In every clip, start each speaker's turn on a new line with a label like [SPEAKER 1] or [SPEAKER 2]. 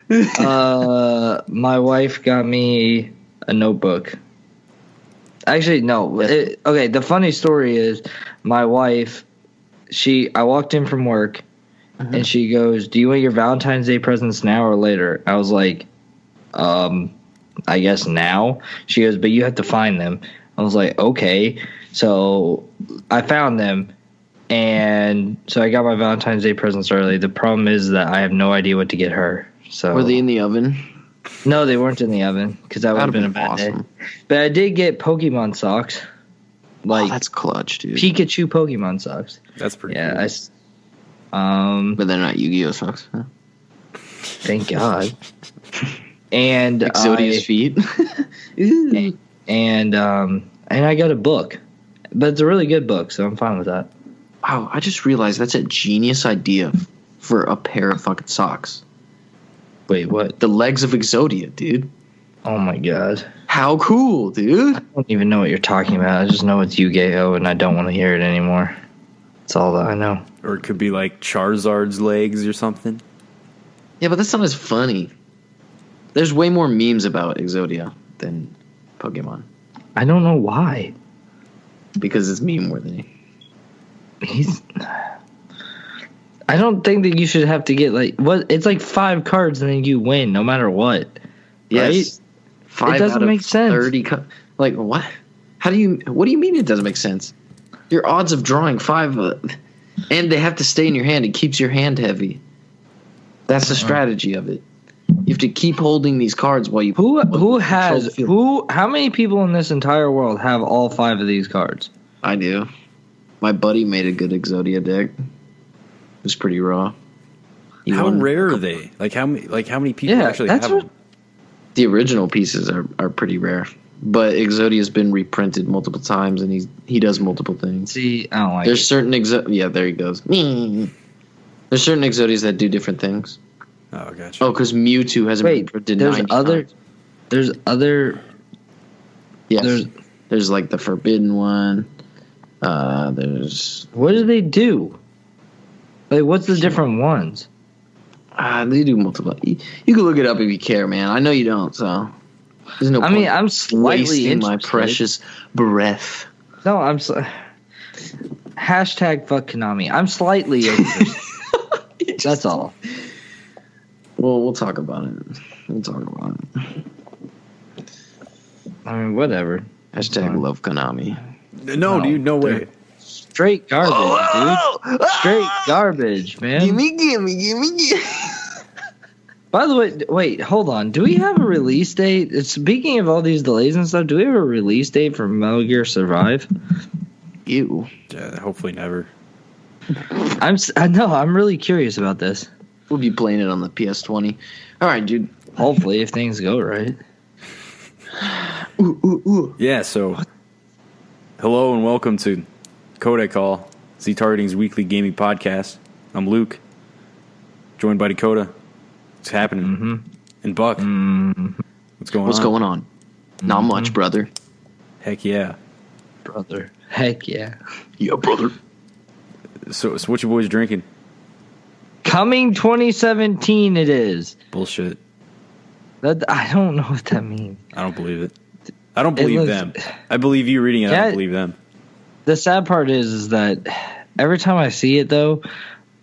[SPEAKER 1] My wife got me a notebook. Actually, no. Okay, the funny story is my wife, I walked in from work, and she goes, "Do you want your Valentine's Day presents now or later?" I was like, I guess now. She goes, "But you have to find them." I was like, okay. So I found them, and so I got my Valentine's Day presents early. The problem is that I have no idea what to get her. So
[SPEAKER 2] were they in the oven?
[SPEAKER 1] No, they weren't in the oven because that would have been a bad day. But I did get Pokemon socks.
[SPEAKER 2] Like that's clutch, dude.
[SPEAKER 1] Pikachu Pokemon socks.
[SPEAKER 3] That's pretty
[SPEAKER 1] cool.
[SPEAKER 2] But they're not Yu-Gi-Oh socks. Huh?
[SPEAKER 1] Thank God. And
[SPEAKER 2] Exodia's feet.
[SPEAKER 1] and I got a book, but it's a really good book, so I'm fine with that.
[SPEAKER 2] Wow, I just realized that's a genius idea for a pair of fucking socks.
[SPEAKER 1] Wait, what?
[SPEAKER 2] The legs of Exodia, dude.
[SPEAKER 1] Oh my God.
[SPEAKER 2] How cool, dude.
[SPEAKER 1] I don't even know what you're talking about. I just know it's Yu-Gi-Oh, and I don't want to hear it anymore. That's all that I know.
[SPEAKER 3] Or it could be like Charizard's legs or something.
[SPEAKER 2] Yeah, but that's not as funny. There's way more memes about Exodia than Pokemon.
[SPEAKER 1] I don't know why.
[SPEAKER 2] Because it's meme worthy.
[SPEAKER 1] I don't think that you should have to get it's like 5 cards and then you win no matter what.
[SPEAKER 2] Yes.
[SPEAKER 1] Right?
[SPEAKER 2] 5
[SPEAKER 1] it doesn't make sense.
[SPEAKER 2] 30 like what? What do you mean it doesn't make sense? Your odds of drawing 5 and they have to stay in your hand. It keeps your hand heavy. That's the strategy of it. You have to keep holding these cards while you
[SPEAKER 1] how many people in this entire world have all 5 of these cards?
[SPEAKER 2] I do. My buddy made a good Exodia deck. It was pretty raw.
[SPEAKER 3] How rare are they? Like how many people actually have them?
[SPEAKER 2] The original pieces are pretty rare. But Exodia's been reprinted multiple times and he does multiple things.
[SPEAKER 1] See, I don't like
[SPEAKER 2] There's certain yeah, there he goes. There's certain Exodias that do different things.
[SPEAKER 3] Oh, gotcha.
[SPEAKER 2] Oh, because Mewtwo hasn't been printed 9 times.
[SPEAKER 1] There's other...
[SPEAKER 2] Yes. There's like the Forbidden one. There's...
[SPEAKER 1] What do they do? Like, what's the different ones?
[SPEAKER 2] They do multiple... You can look it up if you care, man. I know you don't, so... There's no point
[SPEAKER 1] I'm slightly
[SPEAKER 2] wasting my precious breath.
[SPEAKER 1] No, hashtag fuck Konami. I'm slightly interested. That's all.
[SPEAKER 2] Well, we'll talk about it.
[SPEAKER 1] I mean, whatever.
[SPEAKER 2] Hashtag love Konami.
[SPEAKER 3] No, dude, no way.
[SPEAKER 1] Straight garbage, dude. Straight garbage, man.
[SPEAKER 2] Gimme.
[SPEAKER 1] By the way, wait, hold on. Do we have a release date? Speaking of all these delays and stuff, do we have a release date for Metal Gear Survive?
[SPEAKER 2] Ew.
[SPEAKER 3] Yeah, hopefully never.
[SPEAKER 1] I'm really curious about this.
[SPEAKER 2] We'll be playing it on the PS20. All right, dude.
[SPEAKER 1] Hopefully, if things go right.
[SPEAKER 3] Yeah, so hello and welcome to Codec Call, ZTargeting's weekly gaming podcast. I'm Luke, joined by Dakota. What's happening?
[SPEAKER 1] Mm-hmm.
[SPEAKER 3] And Buck.
[SPEAKER 1] Mm-hmm.
[SPEAKER 2] What's going on? Not much, brother.
[SPEAKER 3] Heck yeah.
[SPEAKER 1] Brother. Heck yeah.
[SPEAKER 2] Yeah, brother.
[SPEAKER 3] So what you boys drinking?
[SPEAKER 1] Coming 2017 it is.
[SPEAKER 3] Bullshit.
[SPEAKER 1] I don't know what that means.
[SPEAKER 3] I don't believe it. I don't believe them. I believe you reading it. I don't believe them.
[SPEAKER 1] The sad part is that every time I see it, though,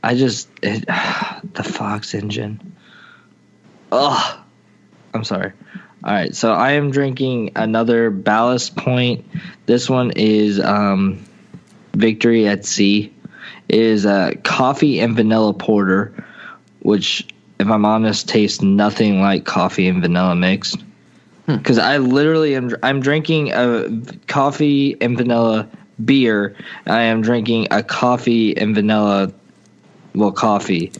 [SPEAKER 1] the Fox engine. Ugh. I'm sorry. All right, so I am drinking another Ballast Point. This one is Victory at Sea. It is a coffee and vanilla porter, which, if I'm honest, tastes nothing like coffee and vanilla mixed. Because I literally I'm drinking a coffee and vanilla beer. I am drinking a coffee and vanilla, coffee,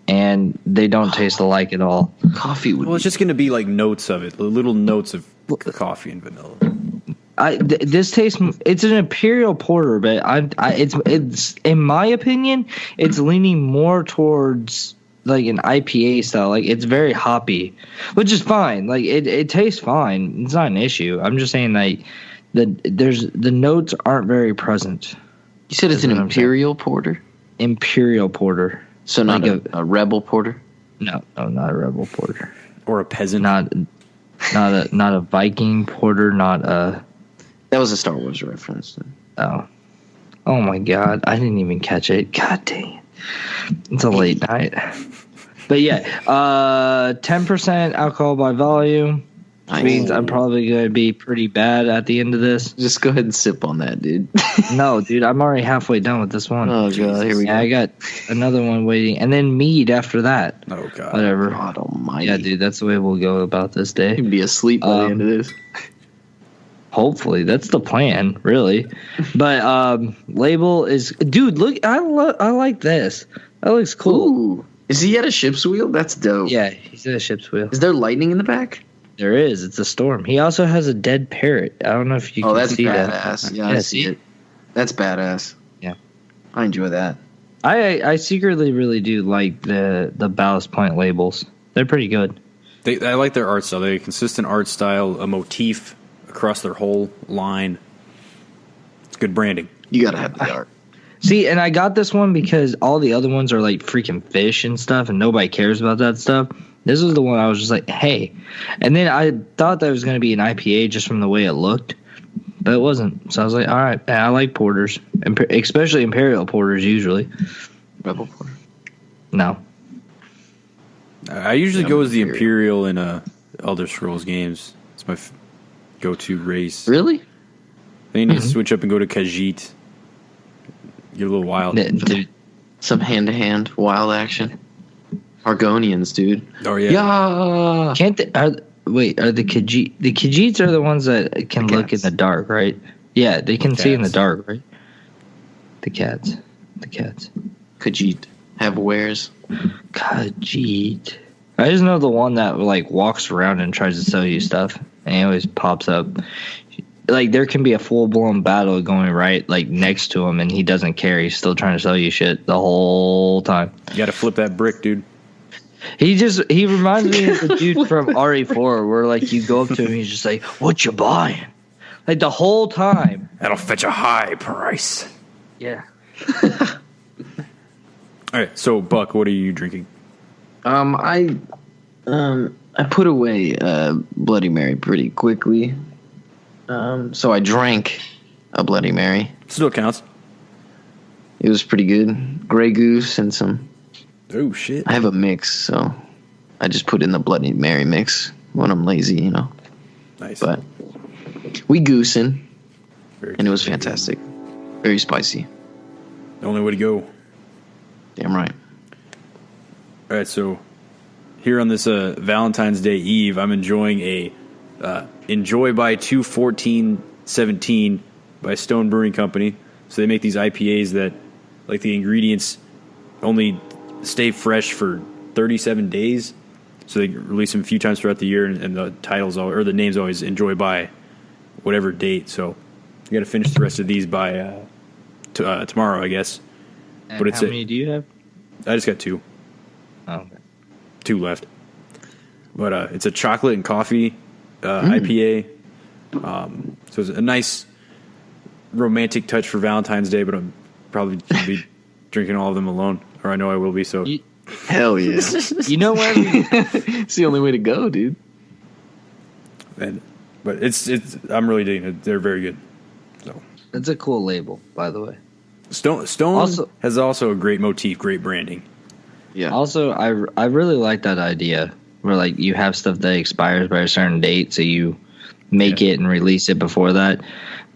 [SPEAKER 1] and they don't taste alike at all.
[SPEAKER 2] Coffee would.
[SPEAKER 3] Well, it's just going to be like notes of it, little notes of coffee and vanilla.
[SPEAKER 1] This tastes. It's an imperial porter, but it's in my opinion, it's leaning more towards like an IPA style. Like it's very hoppy, which is fine. Like it tastes fine. It's not an issue. I'm just saying like the notes aren't very present.
[SPEAKER 2] You said it's an imperial porter.
[SPEAKER 1] Imperial porter.
[SPEAKER 2] So not like a rebel porter.
[SPEAKER 1] No, not a rebel porter.
[SPEAKER 3] Or a peasant?
[SPEAKER 1] Not a Viking porter. Not a.
[SPEAKER 2] That was a Star Wars reference.
[SPEAKER 1] Oh my God! I didn't even catch it. God dang it! It's a late night. But yeah, 10% alcohol by volume. Which means I'm probably going to be pretty bad at the end of this.
[SPEAKER 2] Just go ahead and sip on that, dude.
[SPEAKER 1] No, dude, I'm already halfway done with this one.
[SPEAKER 2] Oh, God, here we go.
[SPEAKER 1] I got another one waiting. And then mead after that.
[SPEAKER 3] Oh, God.
[SPEAKER 1] Whatever.
[SPEAKER 2] God almighty.
[SPEAKER 1] Yeah, dude, that's the way we'll go about this day.
[SPEAKER 2] You'd be asleep by the end of this.
[SPEAKER 1] Hopefully. That's the plan, really. But label is... Dude, look, I like this. That looks cool.
[SPEAKER 2] Ooh. Is he at a ship's wheel? That's dope.
[SPEAKER 1] Yeah, he's at a ship's wheel.
[SPEAKER 2] Is there lightning in the back?
[SPEAKER 1] There is. It's a storm. He also has a dead parrot. I don't know if you can see that.
[SPEAKER 2] Oh, that's badass. Yeah, I see it. That's badass.
[SPEAKER 1] Yeah.
[SPEAKER 2] I enjoy that.
[SPEAKER 1] I secretly really do like the Ballast Point labels. They're pretty good.
[SPEAKER 3] I like their art style. They have a consistent art style, a motif across their whole line. It's good branding.
[SPEAKER 2] You got to have the art.
[SPEAKER 1] See, and I got this one because all the other ones are like freaking fish and stuff, and nobody cares about that stuff. This was the one I was just like, hey. And then I thought that was going to be an IPA just from the way it looked, but it wasn't. So I was like, all right, I like porters, especially Imperial porters usually.
[SPEAKER 2] Rebel porter?
[SPEAKER 1] No.
[SPEAKER 3] I usually go as the Imperial in Elder Scrolls games. It's my go-to race.
[SPEAKER 2] Really?
[SPEAKER 3] Then you need to switch up and go to Khajiit. Get a little wild.
[SPEAKER 1] Dude.
[SPEAKER 2] Some hand-to-hand wild action. Argonians, dude.
[SPEAKER 3] Oh, yeah.
[SPEAKER 2] Yeah.
[SPEAKER 1] Can't they, are the Khajiit? The Khajiits are the ones that can look in the dark, right? Yeah, they can see in the dark, right? The cats.
[SPEAKER 2] Khajiit. Have wares.
[SPEAKER 1] Khajiit. I just know the one that like walks around and tries to sell you stuff, and he always pops up. Like there can be a full blown battle going right like next to him, and he doesn't care. He's still trying to sell you shit the whole time.
[SPEAKER 3] You got to flip that brick, dude.
[SPEAKER 1] He reminds me of the dude from RE4 where like you go up to him, he's just like, "What you buying?" Like the whole time.
[SPEAKER 3] That'll fetch a high price.
[SPEAKER 1] Yeah.
[SPEAKER 3] All right, so Buck, what are you drinking?
[SPEAKER 2] I put away Bloody Mary pretty quickly. So I drank a Bloody Mary.
[SPEAKER 3] Still counts.
[SPEAKER 2] It was pretty good. Grey Goose and some.
[SPEAKER 3] Oh shit!
[SPEAKER 2] I have a mix, so I just put in the Bloody Mary mix when I'm lazy, you know.
[SPEAKER 3] Nice.
[SPEAKER 2] But we goosing, and it was fantastic. Very spicy.
[SPEAKER 3] The only way to go.
[SPEAKER 2] Damn right.
[SPEAKER 3] All right, so here on this Valentine's Day Eve, I'm enjoying a Enjoy by 2/14/17 by Stone Brewing Company. So they make these IPAs that, like, the ingredients only stay fresh for 37 days. So they release them a few times throughout the year, and the titles or the names always Enjoy by whatever date. So you got to finish the rest of these by tomorrow, I guess.
[SPEAKER 1] And
[SPEAKER 3] but it's
[SPEAKER 1] how many do you have?
[SPEAKER 3] I just got 2.
[SPEAKER 1] Oh, okay.
[SPEAKER 3] 2 left. But it's a chocolate and coffee IPA. So it's a nice romantic touch for Valentine's Day, but I'm probably going to be drinking all of them alone, or I know I will be. So
[SPEAKER 2] Hell yeah.
[SPEAKER 1] You know what?
[SPEAKER 2] It's the only way to go, dude.
[SPEAKER 3] But it's I'm really digging it. They're very good. So
[SPEAKER 1] That's a cool label, by the way.
[SPEAKER 3] Stone has also a great motif, great branding.
[SPEAKER 2] Yeah.
[SPEAKER 1] Also, I really like that idea where like you have stuff that expires by a certain date, so you make it and release it before that.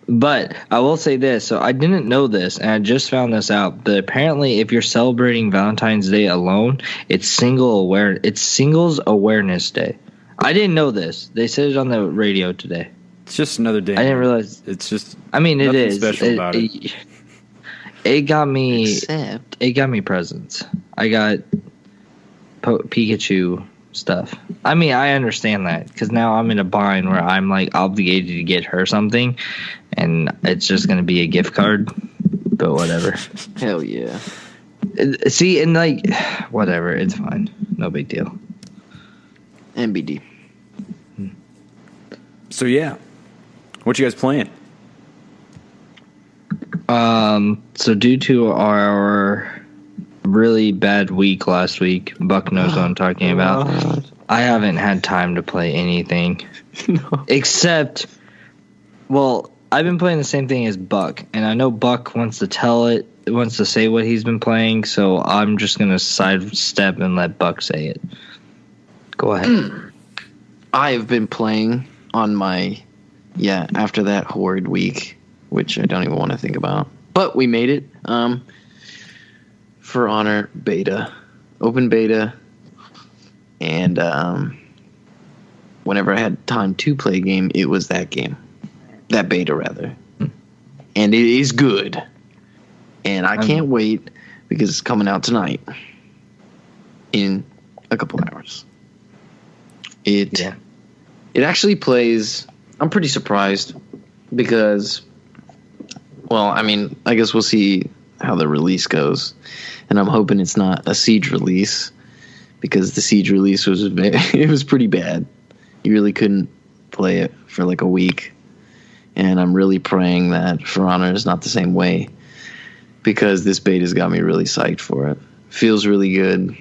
[SPEAKER 1] But I will say this, so I didn't know this, and I just found this out, that apparently if you're celebrating Valentine's Day alone, it's Singles Awareness Day. I didn't know this. They said it on the radio today.
[SPEAKER 3] It's just another day.
[SPEAKER 1] I didn't realize.
[SPEAKER 3] It's just.
[SPEAKER 1] I mean, it
[SPEAKER 3] nothing
[SPEAKER 1] is
[SPEAKER 3] special about it.
[SPEAKER 1] It got me.
[SPEAKER 2] Except.
[SPEAKER 1] It got me presents. I got Pikachu stuff. I mean, I understand that because now I'm in a bind where I'm like obligated to get her something, and it's just going to be a gift card. But whatever.
[SPEAKER 2] Hell yeah.
[SPEAKER 1] See, and like, whatever. It's fine. No big deal.
[SPEAKER 2] NBD.
[SPEAKER 3] So yeah, what you guys playing?
[SPEAKER 1] So due to our really bad week last week. Buck knows what I'm talking about. I haven't had time to play anything.
[SPEAKER 2] No.
[SPEAKER 1] Except, well, I've been playing the same thing as Buck, and I know Buck wants to say what he's been playing, so I'm just going to sidestep and let Buck say it. Go ahead.
[SPEAKER 2] I've been playing on my, after that horrid week, which I don't even want to think about. But we made it. For Honor beta, open beta, and whenever I had time to play a game, it was that game. That beta, rather. And it is good. And I can't wait because it's coming out tonight in a couple hours. It actually plays. I'm pretty surprised because, well, I mean, I guess we'll see how the release goes. And I'm hoping it's not a Siege release because the Siege release was it was pretty bad. You really couldn't play it for like a week. And I'm really praying that For Honor is not the same way because this beta's got me really psyched for it. Feels really good.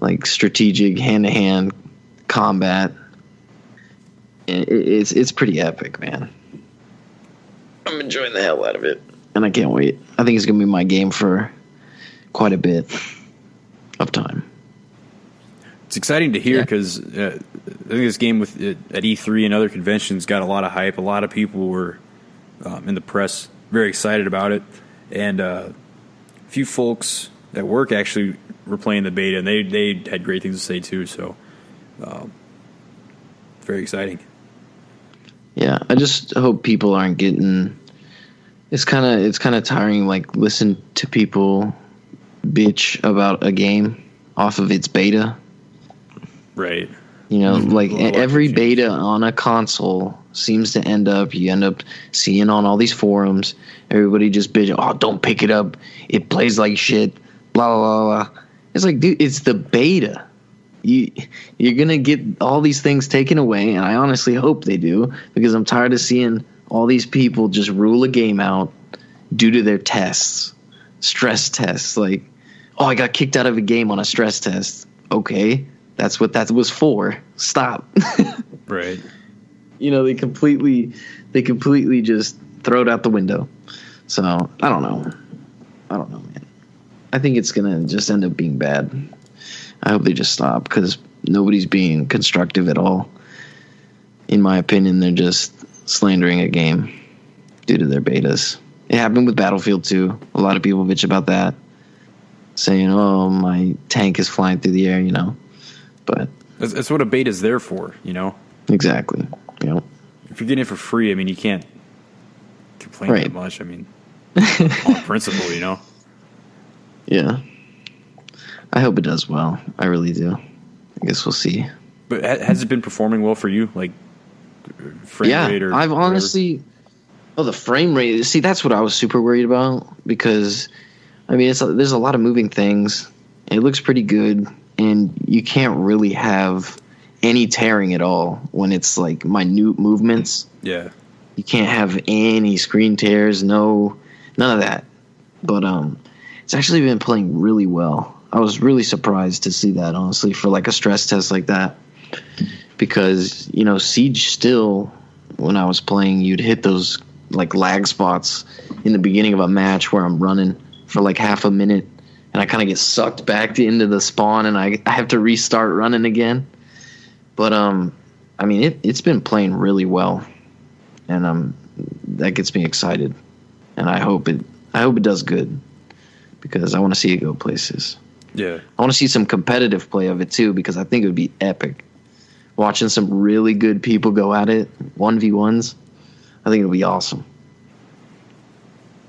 [SPEAKER 2] Like strategic hand-to-hand combat. It's pretty epic, man. I'm enjoying the hell out of it. And I can't wait. I think it's going to be my game for quite a bit of time.
[SPEAKER 3] It's exciting to hear because I think this game at E3 and other conventions got a lot of hype. A lot of people were in the press very excited about it. And a few folks at work actually were playing the beta, and they had great things to say too. So very exciting.
[SPEAKER 2] Yeah, I just hope people aren't getting. It's kind of tiring. Like listen to people bitch about a game off of its beta.
[SPEAKER 3] Right.
[SPEAKER 2] You know, like every beta on a console seems to end up seeing on all these forums, everybody just bitch, oh, don't pick it up. It plays like shit. Blah, blah, blah, blah. It's like, dude, it's the beta. You're going to get all these things taken away, and I honestly hope they do, because I'm tired of seeing all these people just rule a game out due to their tests, stress tests. Like, oh, I got kicked out of a game on a stress test. Okay. That's what that was for. Stop.
[SPEAKER 3] Right.
[SPEAKER 2] You know, they completely just throw it out the window. So I don't know, man. I think it's gonna just end up being bad. I hope they just stop because nobody's being constructive at all. In my opinion, they're just slandering a game due to their betas. It happened with Battlefield 2. A lot of people bitch about that, saying, "Oh, my tank is flying through the air," you know. But
[SPEAKER 3] that's what a beta is there for, you know?
[SPEAKER 2] Exactly. You know,
[SPEAKER 3] if you're getting it for free, I mean, you can't complain that much. I mean, on principle, you know?
[SPEAKER 2] Yeah. I hope it does well. I really do. I guess we'll see.
[SPEAKER 3] But has it been performing well for you? Like, frame rate or
[SPEAKER 2] I've honestly... Oh, the frame rate. See, that's what I was super worried about because, I mean, there's a lot of moving things. It looks pretty good. And you can't really have any tearing at all when it's like minute movements.
[SPEAKER 3] Yeah.
[SPEAKER 2] You can't have any screen tears, none of that. But it's actually been playing really well. I was really surprised to see that, honestly, for like a stress test like that. Because, you know, Siege still, when I was playing, you'd hit those like lag spots in the beginning of a match where I'm running for like half a minute. And I kind of get sucked back into the spawn, and I have to restart running again. But I mean, it's been playing really well, and that gets me excited. And I hope it does good because I want to see it go places.
[SPEAKER 3] Yeah,
[SPEAKER 2] I want to see some competitive play of it too because I think it would be epic. Watching some really good people go at it 1v1s, I think it would be awesome.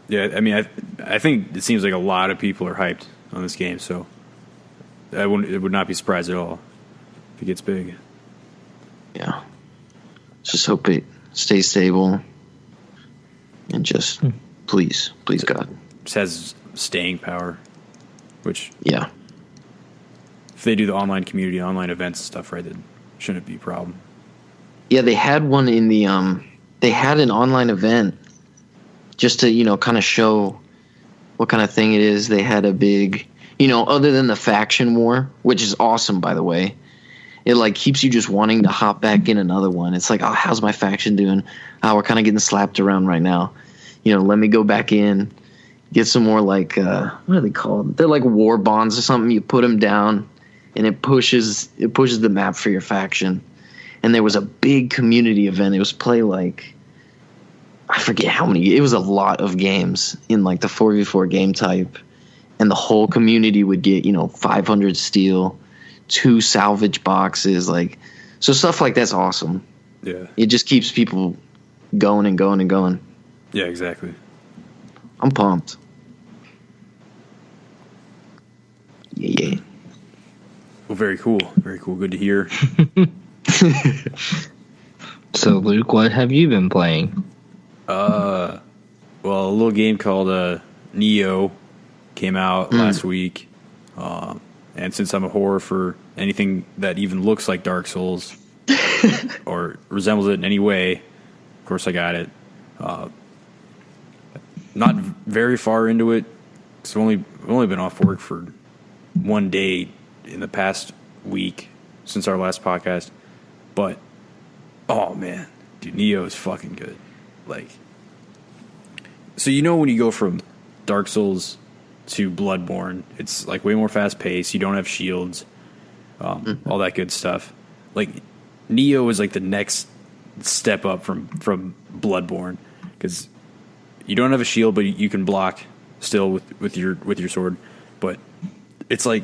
[SPEAKER 3] Yeah, I mean, I think it seems like a lot of people are hyped on this game, so it would not be surprised at all if it gets big.
[SPEAKER 2] Yeah. Just hope it stays stable and just please God.
[SPEAKER 3] Just has staying power, which
[SPEAKER 2] yeah.
[SPEAKER 3] If they do the online community, online events and stuff right, then shouldn't be a problem.
[SPEAKER 2] Yeah, they had one in the they had an online event just to, you know, kind of show what kind of thing it is. They had a big other than the faction war, which is awesome, by the way. It like keeps you just wanting to hop back in another one. It's like, oh, how's my faction doing? Oh, we're kind of getting slapped around right now. Let me go back in, get some more like what are they called? They're like war bonds or something. You put them down, and it pushes the map for your faction. And there was a big community event. It was play like, I forget how many. It was a lot of games in like the 4v4 game type, and the whole community would get 500 steel. 2 salvage boxes, so stuff like that's awesome.
[SPEAKER 3] Yeah,
[SPEAKER 2] it just keeps people going and going and going.
[SPEAKER 3] Yeah, exactly.
[SPEAKER 2] I'm pumped. Yeah.
[SPEAKER 3] Well, very cool. Good to hear.
[SPEAKER 1] So, Luke, what have you been playing?
[SPEAKER 3] Well, a little game called Nioh came out last week. And since I'm a whore for anything that even looks like Dark Souls or resembles it in any way, of course I got it. Not very far into it. I've only been off work for 1 day in the past week since our last podcast. But, oh man, dude, Nioh is fucking good. So when you go from Dark Souls to Bloodborne, it's like way more fast paced. You don't have shields, all that good stuff. Nioh is like the next step up from Bloodborne, because you don't have a shield, but you can block still with your sword. But it's like,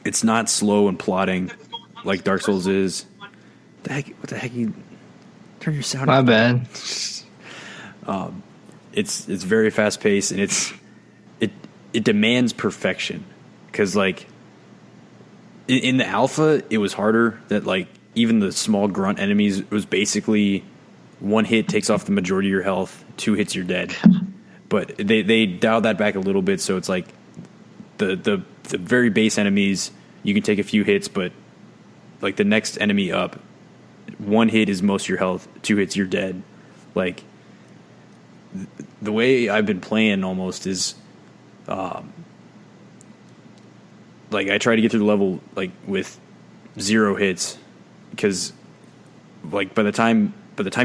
[SPEAKER 3] it's not slow and plotting like Dark Souls is. What the heck? You turn your sound.
[SPEAKER 1] My bad.
[SPEAKER 3] It's very fast paced, and it demands perfection, because in the alpha it was harder. That even the small grunt enemies was basically 1 hit takes off the majority of your health, 2 hits you're dead. But they dialed that back a little bit, so it's like the very base enemies you can take a few hits, but the next enemy up, 1 hit is most of your health, 2 hits you're dead. The way I've been playing almost is, I try to get through the level with 0 hits, because by the time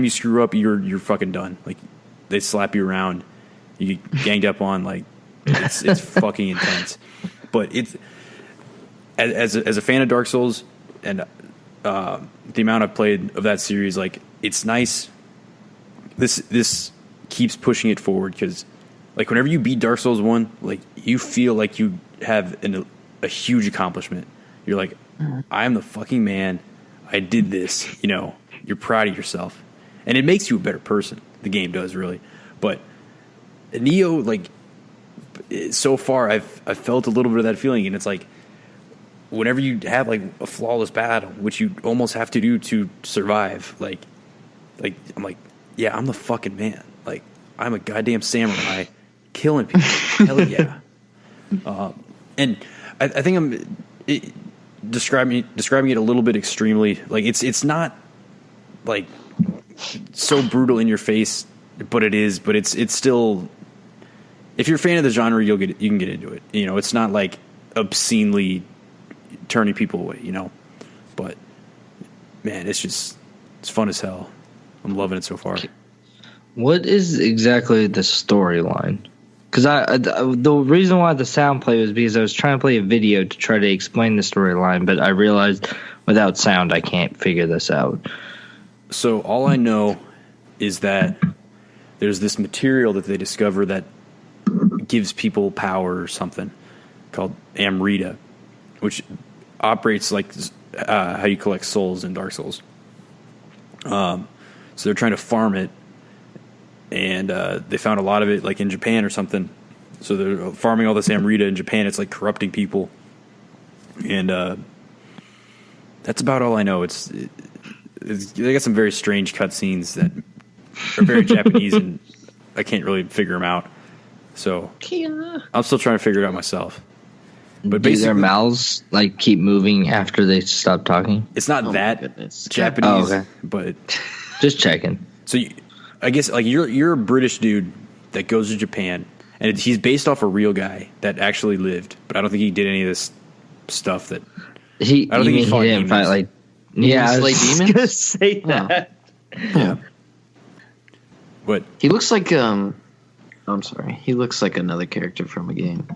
[SPEAKER 3] you screw up, you're fucking done. They slap you around, you get ganged up on. It's fucking intense. But it's as a fan of Dark Souls and the amount I've played of that series, it's nice. This keeps pushing it forward, because whenever you beat Dark Souls 1, you feel like you have a huge accomplishment. You're like, I am the fucking man. I did this. You're proud of yourself, and it makes you a better person. The game does, really. But Nioh, so far I've felt a little bit of that feeling, and it's whenever you have a flawless battle, which you almost have to do to survive, I'm like, yeah, I'm the fucking man. I'm a goddamn samurai killing people. Hell yeah. And I think I'm describing it a little bit extremely. It's not so brutal in your face, but it is. But it's still. If you're a fan of the genre, you can get into it. It's not obscenely turning people away. But man, it's fun as hell. I'm loving it so far.
[SPEAKER 1] What is exactly the storyline? Because the reason why the sound play was because I was trying to play a video to try to explain the storyline, but I realized without sound I can't figure this out.
[SPEAKER 3] So all I know is that there's this material that they discover that gives people power or something called Amrita, which operates like how you collect souls in Dark Souls. So they're trying to farm it, and they found a lot of it in Japan or something. So they're farming all this Amrita in Japan. It's corrupting people, and that's about all I know. They got some very strange cutscenes that are very Japanese, and I can't really figure them out. So I'm still trying to figure it out myself. But
[SPEAKER 1] do their mouths keep moving after they stop talking?
[SPEAKER 3] It's not that Japanese,
[SPEAKER 1] okay.
[SPEAKER 3] But
[SPEAKER 1] just checking.
[SPEAKER 3] So I guess you're a British dude that goes to Japan, and he's based off a real guy that actually lived. But I don't think he did any of this stuff that
[SPEAKER 1] I don't
[SPEAKER 3] think he
[SPEAKER 1] he
[SPEAKER 3] fought
[SPEAKER 1] didn't
[SPEAKER 3] demons.
[SPEAKER 1] fight like. Yeah, I
[SPEAKER 2] slay
[SPEAKER 1] was just
[SPEAKER 2] demons?
[SPEAKER 1] gonna say that.
[SPEAKER 2] Yeah.
[SPEAKER 3] But
[SPEAKER 2] He looks like I'm sorry. He looks like another character from a game.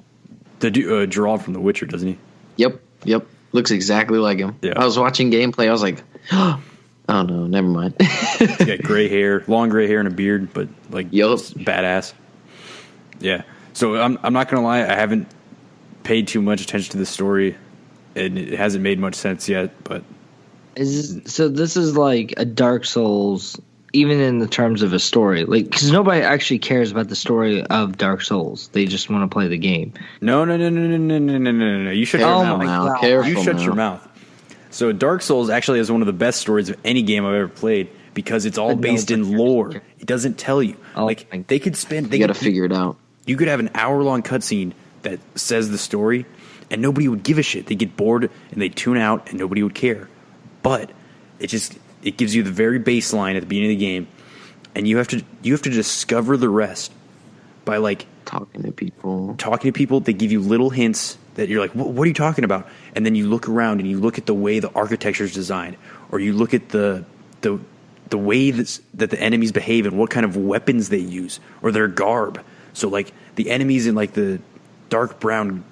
[SPEAKER 3] the Geralt from The Witcher, doesn't he?
[SPEAKER 2] Yep. Looks exactly like him.
[SPEAKER 3] Yeah.
[SPEAKER 2] I was watching gameplay. I was like, oh no, never mind.
[SPEAKER 3] He's got gray hair, long gray hair and a beard, but like
[SPEAKER 2] Yup.
[SPEAKER 3] badass. Yeah. So I'm not gonna lie, I haven't paid too much attention to the story, and it hasn't made much sense yet. But
[SPEAKER 1] So this is like a Dark Souls, even in the terms of a story, like because nobody actually cares about the story of Dark Souls. They just want to play the game.
[SPEAKER 3] no. You shut your
[SPEAKER 1] Oh
[SPEAKER 3] mouth.
[SPEAKER 1] my God.
[SPEAKER 2] Careful
[SPEAKER 3] You shut
[SPEAKER 2] now.
[SPEAKER 3] your mouth. So Dark Souls actually has one of the best stories of any game I've ever played because it's all
[SPEAKER 1] But no
[SPEAKER 3] based in
[SPEAKER 1] one
[SPEAKER 3] lore.
[SPEAKER 1] cares.
[SPEAKER 3] It doesn't tell you.
[SPEAKER 1] Oh
[SPEAKER 3] Like
[SPEAKER 1] my-
[SPEAKER 3] they could spend. They
[SPEAKER 2] You got to
[SPEAKER 3] could,
[SPEAKER 2] figure it out.
[SPEAKER 3] you could have an hour-long cutscene that says the story, and nobody would give a shit. They get bored and they tune out, and nobody would care. But it gives you the very baseline at the beginning of the game, and you have to discover the rest by like
[SPEAKER 2] Talking to people.
[SPEAKER 3] talking to people. They give you little hints that you're like, what are you talking about? And then you look around and you look at the way the architecture is designed, or you look at the way that the enemies behave and what kind of weapons they use or their garb. So like the enemies in like the dark brown,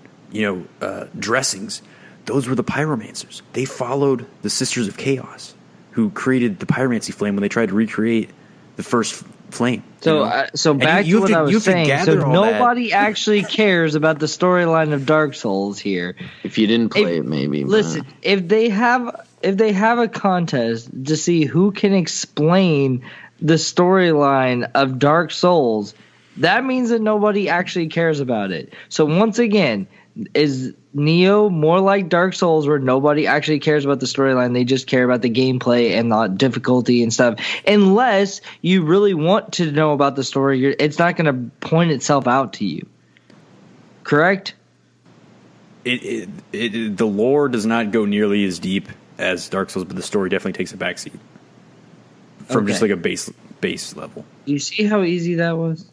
[SPEAKER 3] dressings, those were the pyromancers. They followed the Sisters of Chaos, who created the pyromancy flame when they tried to recreate the first flame.
[SPEAKER 1] So so
[SPEAKER 3] And
[SPEAKER 1] back
[SPEAKER 3] you
[SPEAKER 1] to
[SPEAKER 3] have
[SPEAKER 1] what I
[SPEAKER 3] you
[SPEAKER 1] was
[SPEAKER 3] have to
[SPEAKER 1] saying.
[SPEAKER 3] gather
[SPEAKER 1] So
[SPEAKER 3] all that.
[SPEAKER 1] nobody actually cares about the storyline of Dark Souls here.
[SPEAKER 2] If you didn't play
[SPEAKER 1] If-
[SPEAKER 2] it, maybe. but-
[SPEAKER 1] Listen, if they have a contest to see who can explain the storyline of Dark Souls, that means that nobody actually cares about it. So once again, is Nioh more like Dark Souls where nobody actually cares about the storyline, they just care about the gameplay and the difficulty and stuff. Unless you really want to know about the story, it's not going to point itself out to you. Correct?
[SPEAKER 3] The lore does not go nearly as deep as Dark Souls, but the story definitely takes a backseat from just
[SPEAKER 1] Okay.
[SPEAKER 3] like a base level.
[SPEAKER 1] You see how easy that was?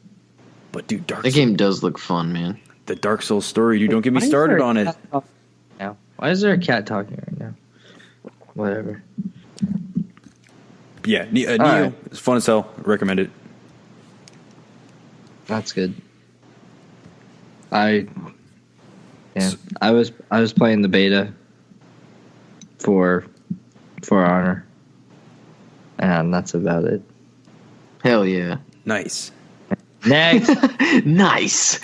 [SPEAKER 3] But dude,
[SPEAKER 2] that game does look fun, man.
[SPEAKER 3] the Dark Souls story, dude, don't get me
[SPEAKER 1] Why is
[SPEAKER 3] started
[SPEAKER 1] there a
[SPEAKER 3] on it.
[SPEAKER 1] cat talking now? Why is there a cat talking right now? Whatever.
[SPEAKER 3] Yeah, Nioh,
[SPEAKER 1] right.
[SPEAKER 3] it's fun as hell. Recommend it.
[SPEAKER 1] That's good. I was playing the beta for Honor, and that's about it.
[SPEAKER 2] Hell yeah.
[SPEAKER 3] Nice.
[SPEAKER 1] Next.
[SPEAKER 2] Nice.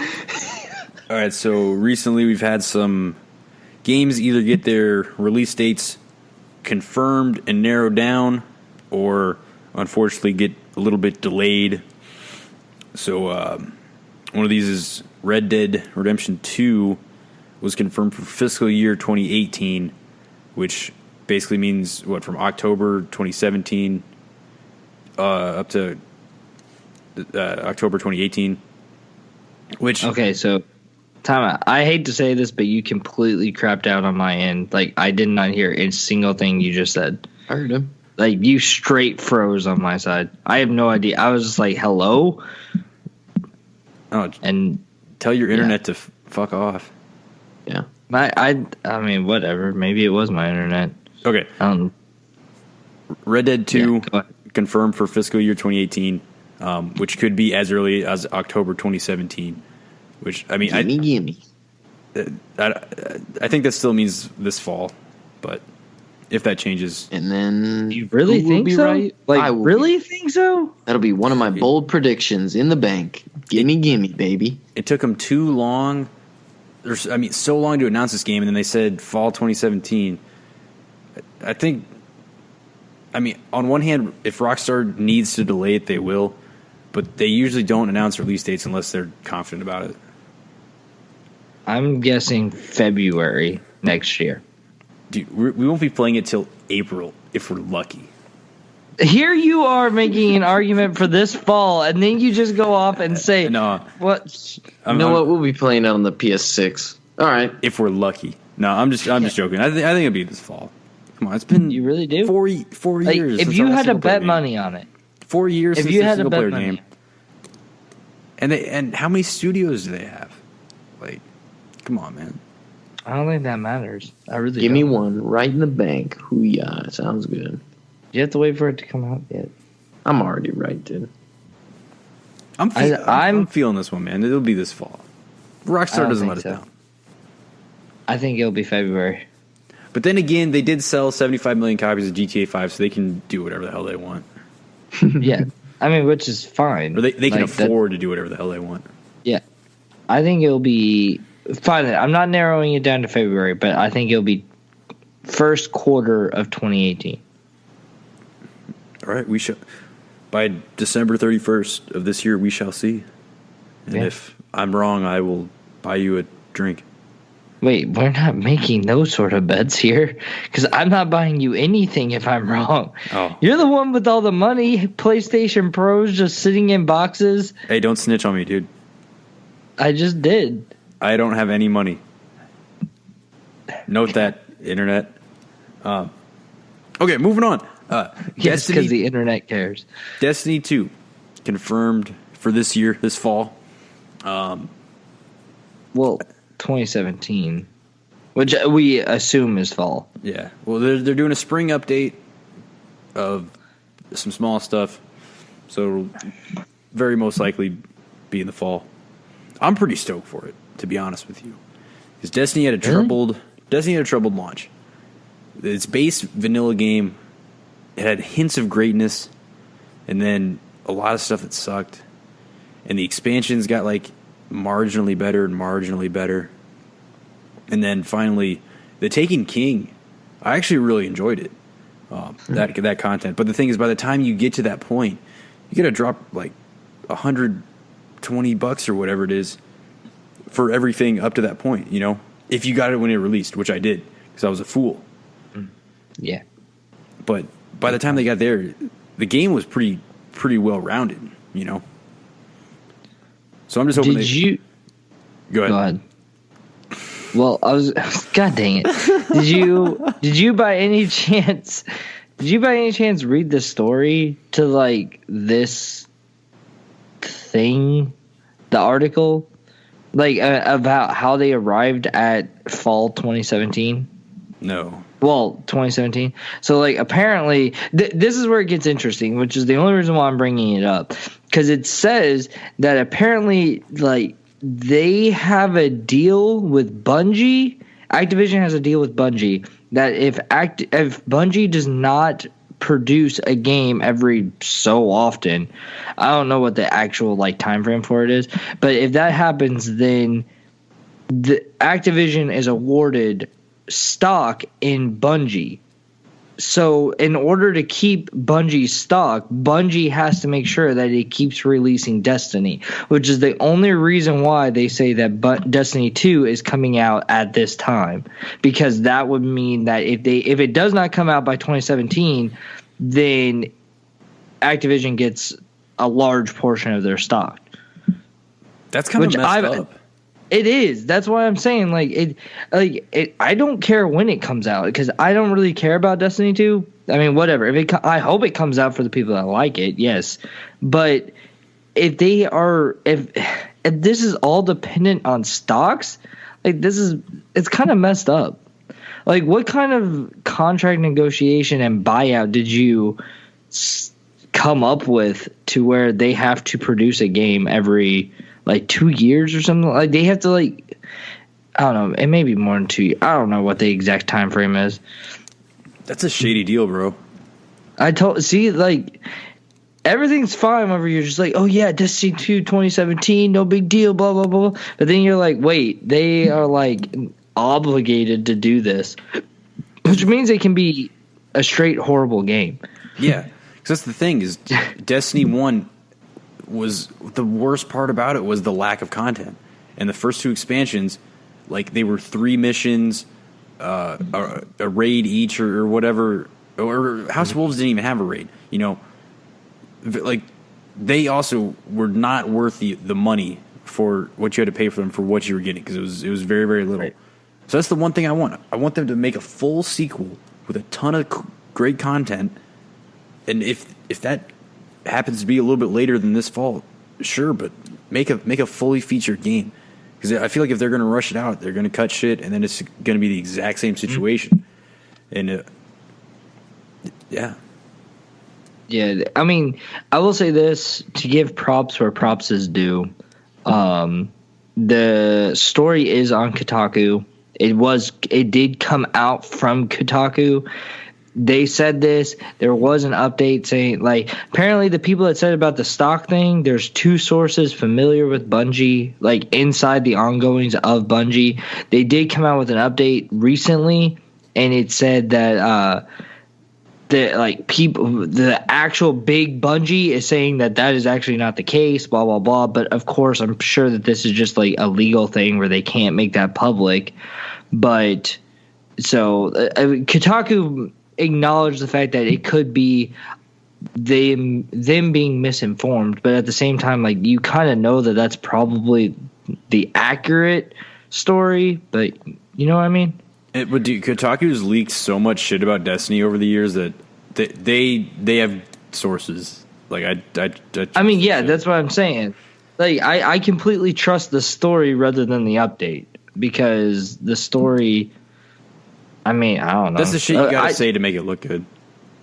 [SPEAKER 3] All right, so recently we've had some games either get their release dates confirmed and narrowed down, or unfortunately get a little bit delayed. So one of these is Red Dead Redemption 2 was confirmed for fiscal year 2018, which basically means from October 2017 up to October 2018. Which
[SPEAKER 1] Okay, so time out. I hate to say this, but you completely crapped out on my end. Like I did not hear a single thing you just said.
[SPEAKER 2] I heard him.
[SPEAKER 1] Like you straight froze on my side. I have no idea. I was just like, "Hello," and
[SPEAKER 3] tell your internet to fuck off.
[SPEAKER 2] Yeah.
[SPEAKER 1] I mean, whatever. Maybe it was my internet.
[SPEAKER 3] Okay, Red Dead 2
[SPEAKER 1] Yeah, go ahead.
[SPEAKER 3] confirmed for fiscal year 2018, which could be as early as October 2017. Which I mean,
[SPEAKER 2] Gimme.
[SPEAKER 3] I think that still means this fall, but if that changes,
[SPEAKER 2] And then
[SPEAKER 1] You really
[SPEAKER 2] who will
[SPEAKER 1] think
[SPEAKER 2] be
[SPEAKER 1] so?
[SPEAKER 2] right? I
[SPEAKER 1] Like,
[SPEAKER 2] will
[SPEAKER 1] really think so?
[SPEAKER 2] That'll be one of my bold predictions in the bank. Gimme, baby.
[SPEAKER 3] it took them too long. So long to announce this game, and then they said fall 2017. I think. I mean, on one hand, if Rockstar needs to delay it, they will, but they usually don't announce release dates unless they're confident about it.
[SPEAKER 1] I'm guessing February next year.
[SPEAKER 3] Dude, we won't be playing it till April if we're lucky.
[SPEAKER 1] Here you are making an argument for this fall, and then you just go off and say,
[SPEAKER 3] No,
[SPEAKER 1] "What?"
[SPEAKER 2] You know what? We'll be playing it on the PS6. All right.
[SPEAKER 3] If we're lucky. No, I'm just joking. I think it'll be this fall. Come on, it's been
[SPEAKER 1] You really do?
[SPEAKER 3] four
[SPEAKER 1] Like,
[SPEAKER 3] years.
[SPEAKER 1] if
[SPEAKER 3] since
[SPEAKER 1] you
[SPEAKER 3] our
[SPEAKER 1] had to
[SPEAKER 3] single player
[SPEAKER 1] bet
[SPEAKER 3] game.
[SPEAKER 1] money on it,
[SPEAKER 3] 4 years
[SPEAKER 1] if
[SPEAKER 3] since
[SPEAKER 1] you
[SPEAKER 3] the
[SPEAKER 1] had to
[SPEAKER 3] single
[SPEAKER 1] bet
[SPEAKER 3] player
[SPEAKER 1] money,
[SPEAKER 3] game, And how many studios do they have? Like, come on, man.
[SPEAKER 1] I don't think that matters. I really
[SPEAKER 2] Give
[SPEAKER 1] don't.
[SPEAKER 2] me one right in the bank. Hoo-yah. Sounds good.
[SPEAKER 1] You have to wait for it to come out yet.
[SPEAKER 2] I'm already right, dude.
[SPEAKER 3] I'm feeling this one, man. It'll be this fall. Rockstar doesn't let us down.
[SPEAKER 1] I think it'll be February.
[SPEAKER 3] But then again, they did sell 75 million copies of GTA 5, so they can do whatever the hell they want.
[SPEAKER 1] Yeah. I mean, which is fine.
[SPEAKER 3] Or they can afford to do whatever the hell they want.
[SPEAKER 1] Yeah. I think it'll be fine. I'm not narrowing it down to February, but I think it'll be first quarter of 2018.
[SPEAKER 3] All right, we shall. By December 31st of this year, we shall see. And if I'm wrong, I will buy you a drink.
[SPEAKER 1] Wait, we're not making those sort of bets here, because I'm not buying you anything if I'm wrong.
[SPEAKER 3] Oh.
[SPEAKER 1] You're the one with all the money, PlayStation Pros just sitting in boxes.
[SPEAKER 3] Hey, don't snitch on me, dude.
[SPEAKER 1] I just did.
[SPEAKER 3] I don't have any money. Note that, internet. Okay, moving on.
[SPEAKER 1] Yes, because the internet cares.
[SPEAKER 3] Destiny 2, confirmed for this year, this fall.
[SPEAKER 1] Well, 2017, which we assume is fall.
[SPEAKER 3] Yeah. Well, they're doing a spring update of some small stuff, so it'll very most likely be in the fall. I'm pretty stoked for it, to be honest with you, because Destiny had a troubled launch. Its base vanilla game, it had hints of greatness, and then a lot of stuff that sucked, and the expansions got like marginally better and marginally better. And then finally, the Taken King, I actually really enjoyed it, that content. But the thing is, by the time you get to that point, you got to drop like $120 or whatever it is for everything up to that point, you know? If you got it when it released, which I did, because I was a fool.
[SPEAKER 1] Yeah.
[SPEAKER 3] But by the time they got there, the game was pretty well-rounded, you know? So I'm just hoping Go ahead.
[SPEAKER 1] Well, God dang it. Did you by any chance read the story to like this thing, the article, like about how they arrived at fall 2017?
[SPEAKER 3] No.
[SPEAKER 1] Well, 2017. So like apparently this is where it gets interesting, which is the only reason why I'm bringing it up, because it says that apparently like they have a deal with Bungie. Activision has a deal with Bungie that if Bungie does not produce a game every so often, I don't know what the actual like time frame for it is, but if that happens, then the Activision is awarded stock in Bungie. So in order to keep Bungie's stock, Bungie has to make sure that it keeps releasing Destiny, which is the only reason why they say that Destiny 2 is coming out at this time, because that would mean that if it does not come out by 2017, then Activision gets a large portion of their stock.
[SPEAKER 3] That's kind of messed up.
[SPEAKER 1] It is. That's why I'm saying I don't care when it comes out, because I don't really care about Destiny 2. I mean, whatever. I hope it comes out for the people that like it. Yes, but if this is all dependent on stocks, like it's kind of messed up. Like, what kind of contract negotiation and buyout did you come up with to where they have to produce a game every like 2 years or something? Like they have to like, I don't know, it may be more than 2 years. I don't know what the exact time frame is.
[SPEAKER 3] That's a shady deal, bro.
[SPEAKER 1] Like everything's fine whenever you're just like, oh yeah, Destiny 2 2017, no big deal, blah blah blah. But then you're like, wait, they are like obligated to do this, which means it can be a straight horrible game.
[SPEAKER 3] Yeah, because that's the thing is Destiny 1 was the worst part about it was the lack of content, and the first two expansions, like they were 3 missions, a raid each or whatever, or House of Wolves didn't even have a raid, you know, like they also were not worth the money for what you had to pay for them for what you were getting, because it was very very little. Right. So that's the one thing I want them to make a full sequel with a ton of great content, and if that happens to be a little bit later than this fall, sure, but make a fully featured game. Because I feel like if they're going to rush it out, they're going to cut shit, and then it's going to be the exact same situation. And yeah.
[SPEAKER 1] Yeah, I mean, I will say this to give props where props is due. The story is on Kotaku. It did come out from Kotaku. They said this. There was an update saying, like, apparently the people that said about the stock thing, there's 2 sources familiar with Bungie, like inside the ongoings of Bungie. They did come out with an update recently, and it said that the actual big Bungie is saying that is actually not the case, blah, blah, blah. But of course, I'm sure that this is just like a legal thing where they can't make that public. But so Kotaku acknowledge the fact that it could be them being misinformed, but at the same time, like, you kind of know that that's probably the accurate story, but you know what I mean?
[SPEAKER 3] Kotaku's leaked so much shit about Destiny over the years that they have sources. Like
[SPEAKER 1] I mean, yeah, that's what I'm saying. Like, I completely trust the story rather than the update, because the story, I mean, I don't know.
[SPEAKER 3] That's the shit you gotta say to make it look good.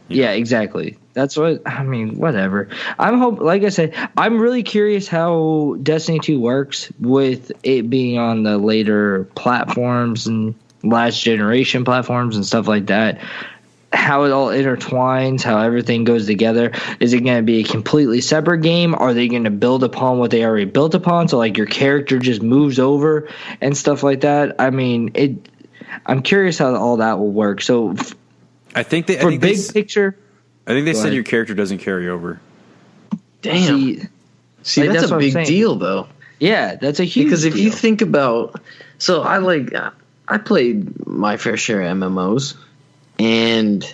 [SPEAKER 1] Yeah, exactly. That's what I mean. Whatever. Like I said, I'm really curious how Destiny 2 works with it being on the later platforms and last generation platforms and stuff like that. How it all intertwines, how everything goes together. Is it going to be a completely separate game? Are they going to build upon what they already built upon? So, like, your character just moves over and stuff like that. I mean, I'm curious how all that will work. So, big picture,
[SPEAKER 3] I think they said your character doesn't carry over.
[SPEAKER 2] Damn. See,
[SPEAKER 1] like,
[SPEAKER 2] that's a big deal, though.
[SPEAKER 1] Yeah, that's a huge
[SPEAKER 2] because if
[SPEAKER 1] deal.
[SPEAKER 2] you think about, so I played my fair share of MMOs, and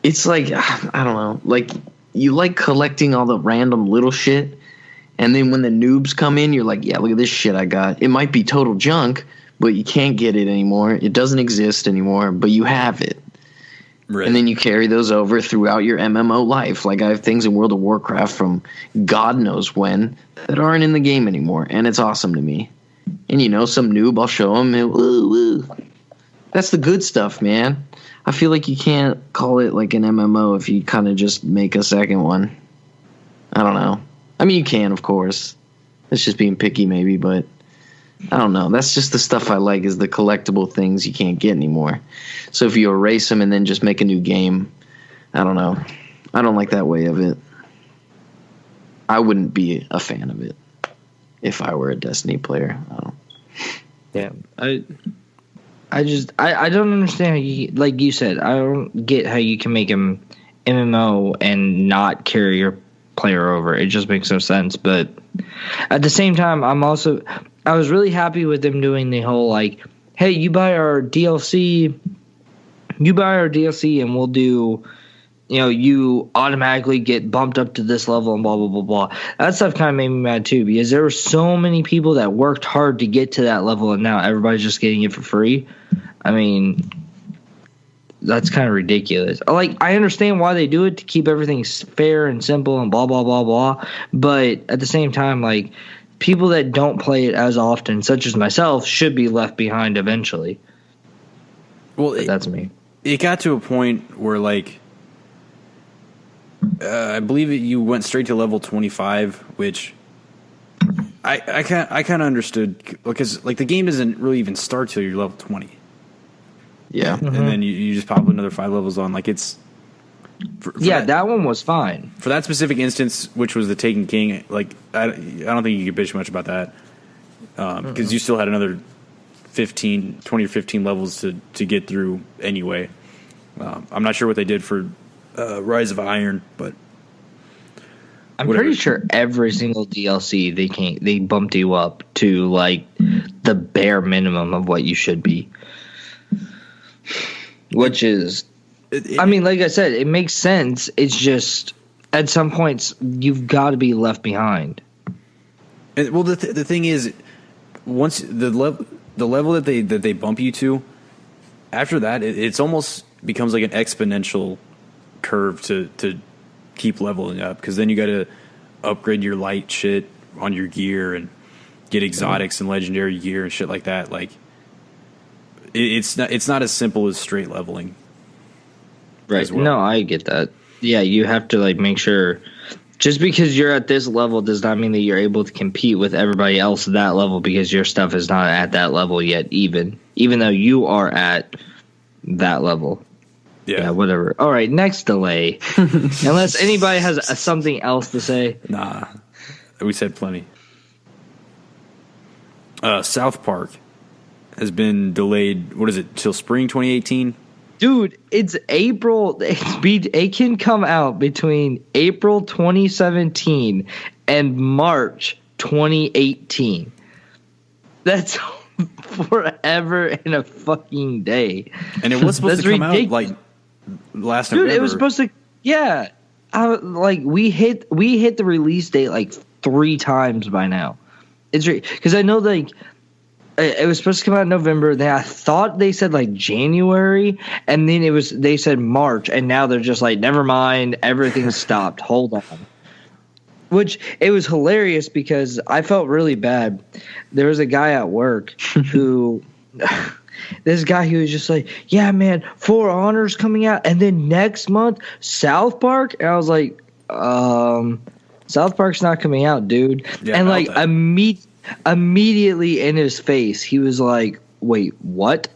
[SPEAKER 2] it's like, I don't know, like, you like collecting all the random little shit, and then when the noobs come in, you're like, yeah, look at this shit I got. It might be total junk, but you can't get it anymore. It doesn't exist anymore, but you have it. Right. And then you carry those over throughout your MMO life. Like, I have things in World of Warcraft from God knows when that aren't in the game anymore, and it's awesome to me. And, you know, some noob, I'll show him, and woo, woo. That's the good stuff, man. I feel like you can't call it like an MMO if you kind of just make a second one. I don't know. I mean, you can, of course. It's just being picky, maybe, but I don't know. That's just the stuff I like, is the collectible things you can't get anymore. So if you erase them and then just make a new game, I don't know. I don't like that way of it. I wouldn't be a fan of it if I were a Destiny player. I don't.
[SPEAKER 1] Yeah, I don't understand how you, like you said, I don't get how you can make an MMO and not carry your player over. It just makes no sense. But at the same time, I was really happy with them doing the whole, like, hey, you buy our DLC and we'll do, you know, you automatically get bumped up to this level and blah, blah, blah, blah. That stuff kind of made me mad too, because there were so many people that worked hard to get to that level, and now everybody's just getting it for free. I mean, that's kind of ridiculous. Like, I understand why they do it, to keep everything fair and simple and blah, blah, blah, blah. But at the same time, like, people that don't play it as often, such as myself, should be left behind eventually. Well, that's me.
[SPEAKER 3] It got to a point where, like, I believe you went straight to level 25, which I kind of understood, because, like, the game doesn't really even start till you're level 20.
[SPEAKER 2] Yeah.
[SPEAKER 3] And then you just pop another 5 levels on. Like, it's...
[SPEAKER 1] that one was fine.
[SPEAKER 3] For that specific instance, which was the Taken King, like, I don't think you could bitch much about that. Because you still had another 20 or 15 levels to get through anyway. I'm not sure what they did for Rise of Iron, but
[SPEAKER 1] I'm pretty sure every single DLC they bumped you up to, like, the bare minimum of what you should be. Which is, I mean, like I said, it makes sense. It's just, at some points, you've got to be left behind.
[SPEAKER 3] Well, the thing is, once the level that they bump you to, after that, it's almost becomes like an exponential curve to keep leveling up, because then you got to upgrade your light shit on your gear and get exotics and legendary gear and shit like that. Like, it's not as simple as straight leveling.
[SPEAKER 1] Right. Well. No, I get that. Yeah, you have to like make sure. Just because you're at this level does not mean that you're able to compete with everybody else at that level, because your stuff is not at that level yet, even though you are at that level. Yeah, whatever. All right, next delay. Unless anybody has something else to say.
[SPEAKER 3] Nah, we said plenty. South Park has been delayed. What is it, till spring 2018?
[SPEAKER 1] Dude, it's April. It can come out between April 2017 and March 2018. That's forever in a fucking day.
[SPEAKER 3] And it was supposed to come out like last November.
[SPEAKER 1] Dude, it was supposed to. Yeah, we hit the release date like 3 times by now. It's because I know like. It was supposed to come out in November. Then I thought they said like January, and then they said March, and now they're just like, never mind, everything's stopped. Hold on. Which it was hilarious because I felt really bad. There was a guy at work who, this guy who was just like, yeah, man, For Honor's coming out, and then next month South Park, and I was like, South Park's not coming out, dude. Yeah, and like immediately in his face, he was like, wait, what?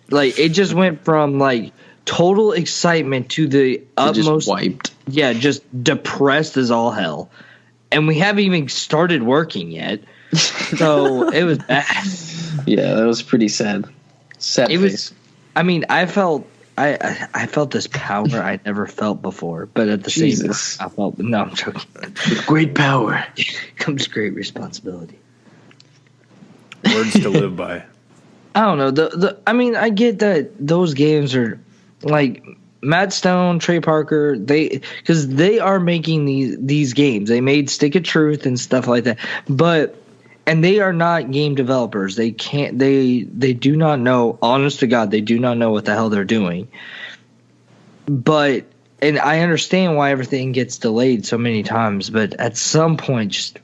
[SPEAKER 1] Like, it just went from like total excitement to the utmost,
[SPEAKER 2] just wiped.
[SPEAKER 1] Yeah, just depressed as all hell. And we haven't even started working yet. So it was bad.
[SPEAKER 2] Yeah, that was pretty sad. Sad face.
[SPEAKER 1] I mean, I felt this power I never felt before, but at the same time, I felt, no, I'm joking.
[SPEAKER 2] With great power
[SPEAKER 1] comes great responsibility.
[SPEAKER 3] Words to live by.
[SPEAKER 1] I don't know. I mean, I get that those games are like Matt Stone, Trey Parker. Because they are making these games. They made Stick of Truth and stuff like that. And they are not game developers. They can't. They do not know. Honest to God, they do not know what the hell they're doing. And I understand why everything gets delayed so many times. But at some point, just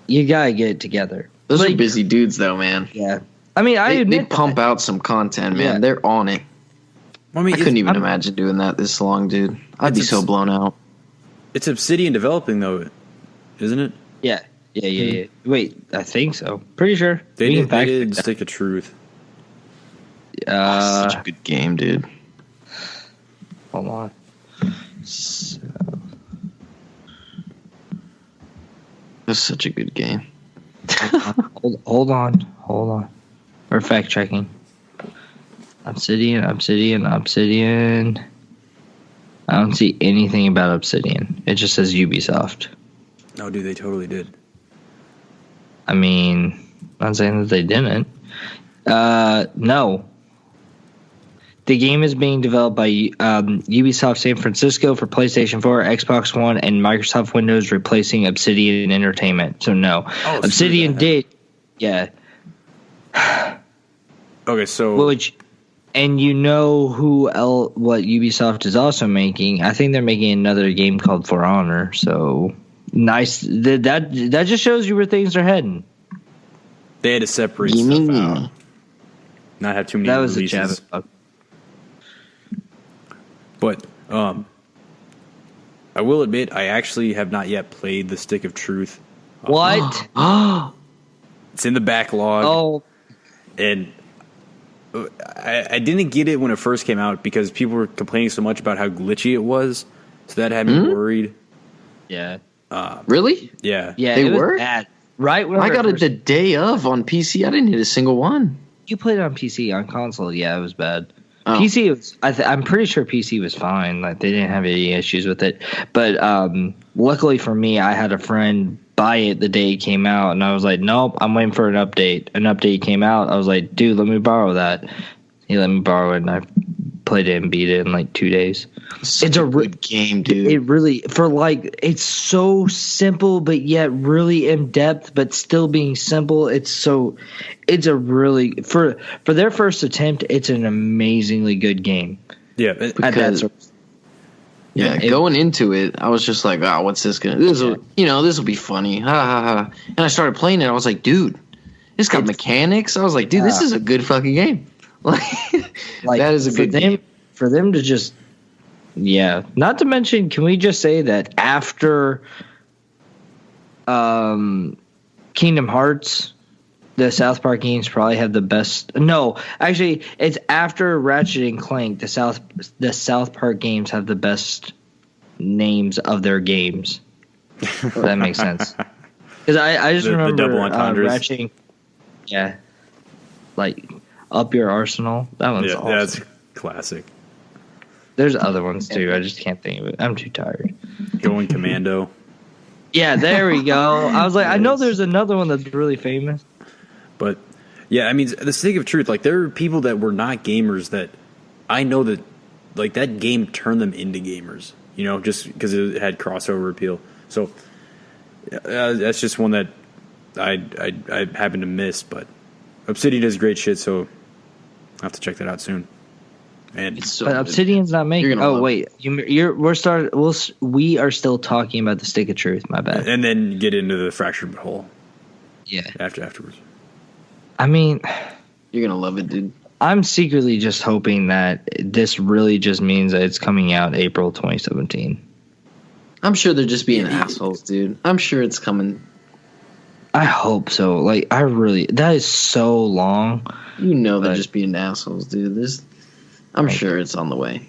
[SPEAKER 1] you gotta get it together.
[SPEAKER 2] Those are busy dudes, though, man.
[SPEAKER 1] Yeah. I mean,
[SPEAKER 2] they pump out some content, man. Yeah. They're on it. I couldn't even imagine doing that this long, dude. I'd be so blown out.
[SPEAKER 3] It's Obsidian developing, though, isn't it?
[SPEAKER 1] Yeah. Yeah. Wait, I think so. Pretty sure.
[SPEAKER 3] They did Stick of Truth.
[SPEAKER 2] Such a good game, dude.
[SPEAKER 1] Hold on.
[SPEAKER 2] That's such a good game.
[SPEAKER 1] Hold on. We're fact checking. Obsidian. I don't see anything about Obsidian. It just says Ubisoft.
[SPEAKER 3] No, dude, they totally did.
[SPEAKER 1] I mean, I'm not saying that they didn't. No. The game is being developed by Ubisoft San Francisco for PlayStation 4, Xbox One, and Microsoft Windows, replacing Obsidian Entertainment. So no, Obsidian did, yeah.
[SPEAKER 3] Okay, so
[SPEAKER 1] and you know what Ubisoft is also making? I think they're making another game called For Honor. So nice. That just shows you where things are heading.
[SPEAKER 3] They had to separate stuff out, not have too many.
[SPEAKER 1] That was
[SPEAKER 3] releases.
[SPEAKER 1] a jab.
[SPEAKER 3] But I will admit, I actually have not yet played the Stick of Truth.
[SPEAKER 1] What?
[SPEAKER 3] It's in the backlog.
[SPEAKER 1] Oh.
[SPEAKER 3] And I didn't get it when it first came out because people were complaining so much about how glitchy it was. So that had me worried.
[SPEAKER 1] Yeah.
[SPEAKER 2] Really?
[SPEAKER 3] Yeah.
[SPEAKER 1] Yeah,
[SPEAKER 2] they
[SPEAKER 1] it was
[SPEAKER 2] were?
[SPEAKER 1] bad. Right?
[SPEAKER 2] I got it the day of on PC. I didn't hit a single one.
[SPEAKER 1] You played it on PC. On console, yeah, it was bad. PC was. I'm pretty sure PC was fine. Like they didn't have any issues with it. But luckily for me, I had a friend buy it the day it came out, and I was like, "Nope, I'm waiting for an update." An update came out. I was like, "Dude, let me borrow that." He let me borrow it, and I played it and beat it in like 2 days.
[SPEAKER 2] It's a good game, dude.
[SPEAKER 1] It really it's so simple, but yet really in depth, but still being simple. It's a really for their first attempt. It's an amazingly good game.
[SPEAKER 3] Yeah,
[SPEAKER 2] Yeah, going into it, I was just like, "Oh, what's this gonna? This will be funny." Ha ha ha! And I started playing it. I was like, "Dude, this got mechanics." I was like, "Dude, this is a good fucking game." Like that is a good game
[SPEAKER 1] for them to just. Yeah. Not to mention, can we just say that after, Kingdom Hearts, the South Park games probably have the best. No, actually, it's after Ratchet and Clank. The South Park games have the best names of their games. If that makes sense. Because I just remember
[SPEAKER 3] the double entendres.
[SPEAKER 1] Ratchet. Yeah, like Up Your Arsenal. That one's awesome.
[SPEAKER 3] That's classic.
[SPEAKER 1] There's other ones too. I just can't think of it. I'm too tired.
[SPEAKER 3] Going Commando.
[SPEAKER 1] Yeah, there we go. I was like, I know there's another one that's really famous.
[SPEAKER 3] But, yeah, I mean, the stick of truth, like, there are people that were not gamers that I know that, like, that game turned them into gamers, you know, just because it had crossover appeal. So, that's just one that I happen to miss. But Obsidian does great shit, so I'll have to check that out soon. And
[SPEAKER 1] but Obsidian's not making. Oh wait, we are still talking about the stick of truth. My bad.
[SPEAKER 3] And then get into the fractured hole.
[SPEAKER 1] Yeah.
[SPEAKER 3] Afterwards.
[SPEAKER 1] I mean,
[SPEAKER 2] you're gonna love it, dude.
[SPEAKER 1] I'm secretly just hoping that this really just means that it's coming out April 2017.
[SPEAKER 2] I'm sure they're just being assholes, dude. I'm sure it's coming.
[SPEAKER 1] I hope so. Like, that is so long.
[SPEAKER 2] You know they're just being assholes, dude. I'm sure it's on the way.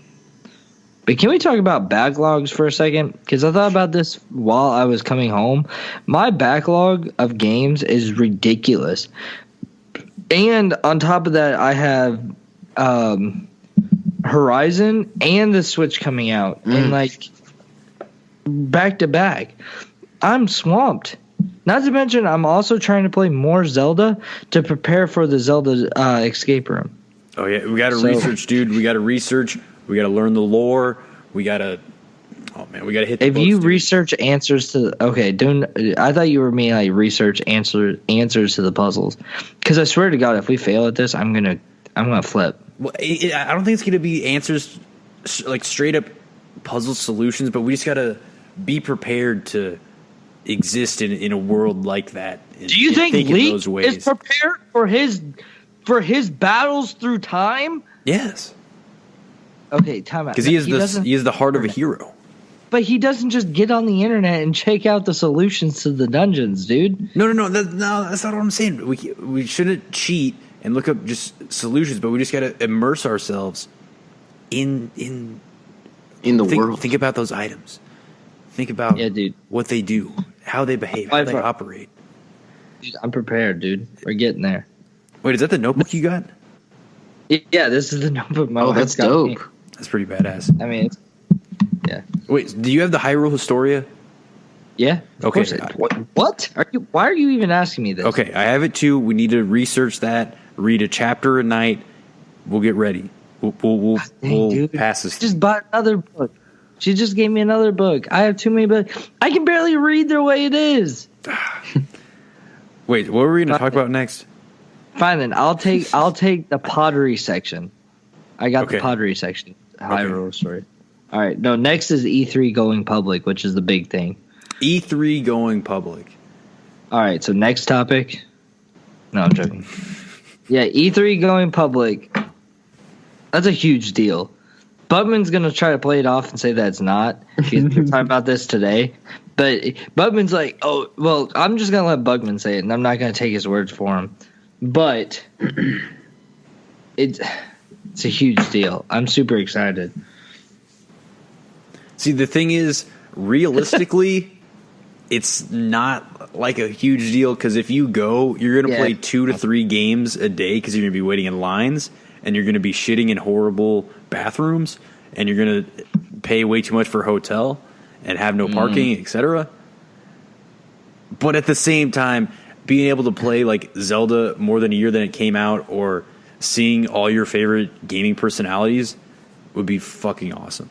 [SPEAKER 1] But can we talk about backlogs for a second? Because I thought about this while I was coming home. My backlog of games is ridiculous. And on top of that, I have Horizon and the Switch coming out. And, like, back to back. I'm swamped. Not to mention, I'm also trying to play more Zelda to prepare for the Zelda escape room.
[SPEAKER 3] Oh, yeah. We got to research, dude. We got to research. We got to learn the lore. We got to... Oh, man. We got to hit the
[SPEAKER 1] If you research answers to... Okay, I thought you were meaning like research answers to the puzzles. Because I swear to God, if we fail at this, I'm gonna flip.
[SPEAKER 3] Well, I don't think it's going to be answers, like straight up puzzle solutions, but we just got to be prepared to exist in a world like that.
[SPEAKER 1] Do you think Lee is prepared for his battles through time?
[SPEAKER 3] Yes.
[SPEAKER 1] Okay, time out.
[SPEAKER 3] Because he is the heart of a hero.
[SPEAKER 1] But he doesn't just get on the internet and check out the solutions to the dungeons, dude.
[SPEAKER 3] No, that's not what I'm saying. We shouldn't cheat and look up just solutions, but we just got to immerse ourselves in
[SPEAKER 2] the world.
[SPEAKER 3] Think about those items. Think about what they do, how they behave, how they operate.
[SPEAKER 1] Dude, I'm prepared, dude. We're getting there.
[SPEAKER 3] Wait, is that the notebook you got?
[SPEAKER 1] Yeah, this is the notebook.
[SPEAKER 2] That's dope.
[SPEAKER 3] That's pretty badass.
[SPEAKER 1] I mean, yeah.
[SPEAKER 3] Wait, do you have the Hyrule Historia?
[SPEAKER 1] Yeah.
[SPEAKER 3] Okay.
[SPEAKER 1] What? Why are you even asking me this?
[SPEAKER 3] Okay, I have it too. We need to research that. Read a chapter a night. We'll get ready. We'll pass this.
[SPEAKER 1] Just bought another book. She just gave me another book. I have too many books. I can barely read the way it is.
[SPEAKER 3] Wait, what were we going to talk about next?
[SPEAKER 1] Fine then. I'll take the pottery section. I got the pottery section. Hyrule story. All right. No, next is E3 going public, which is the big thing.
[SPEAKER 3] E3 going public.
[SPEAKER 1] All right. So next topic. No, I'm joking. Yeah, E3 going public. That's a huge deal. Bugman's going to try to play it off and say that it's not. We're talking about this today. But Bugman's like, oh, well, I'm just going to let Bugman say it, and I'm not going to take his words for him. But it's a huge deal. I'm super excited.
[SPEAKER 3] See, the thing is, realistically, it's not like a huge deal because if you go, you're going to play 2 to 3 games a day because you're going to be waiting in lines and you're going to be shitting in horrible bathrooms and you're going to pay way too much for a hotel and have no parking, etc. But at the same time, being able to play like Zelda more than a year than it came out or seeing all your favorite gaming personalities would be fucking awesome.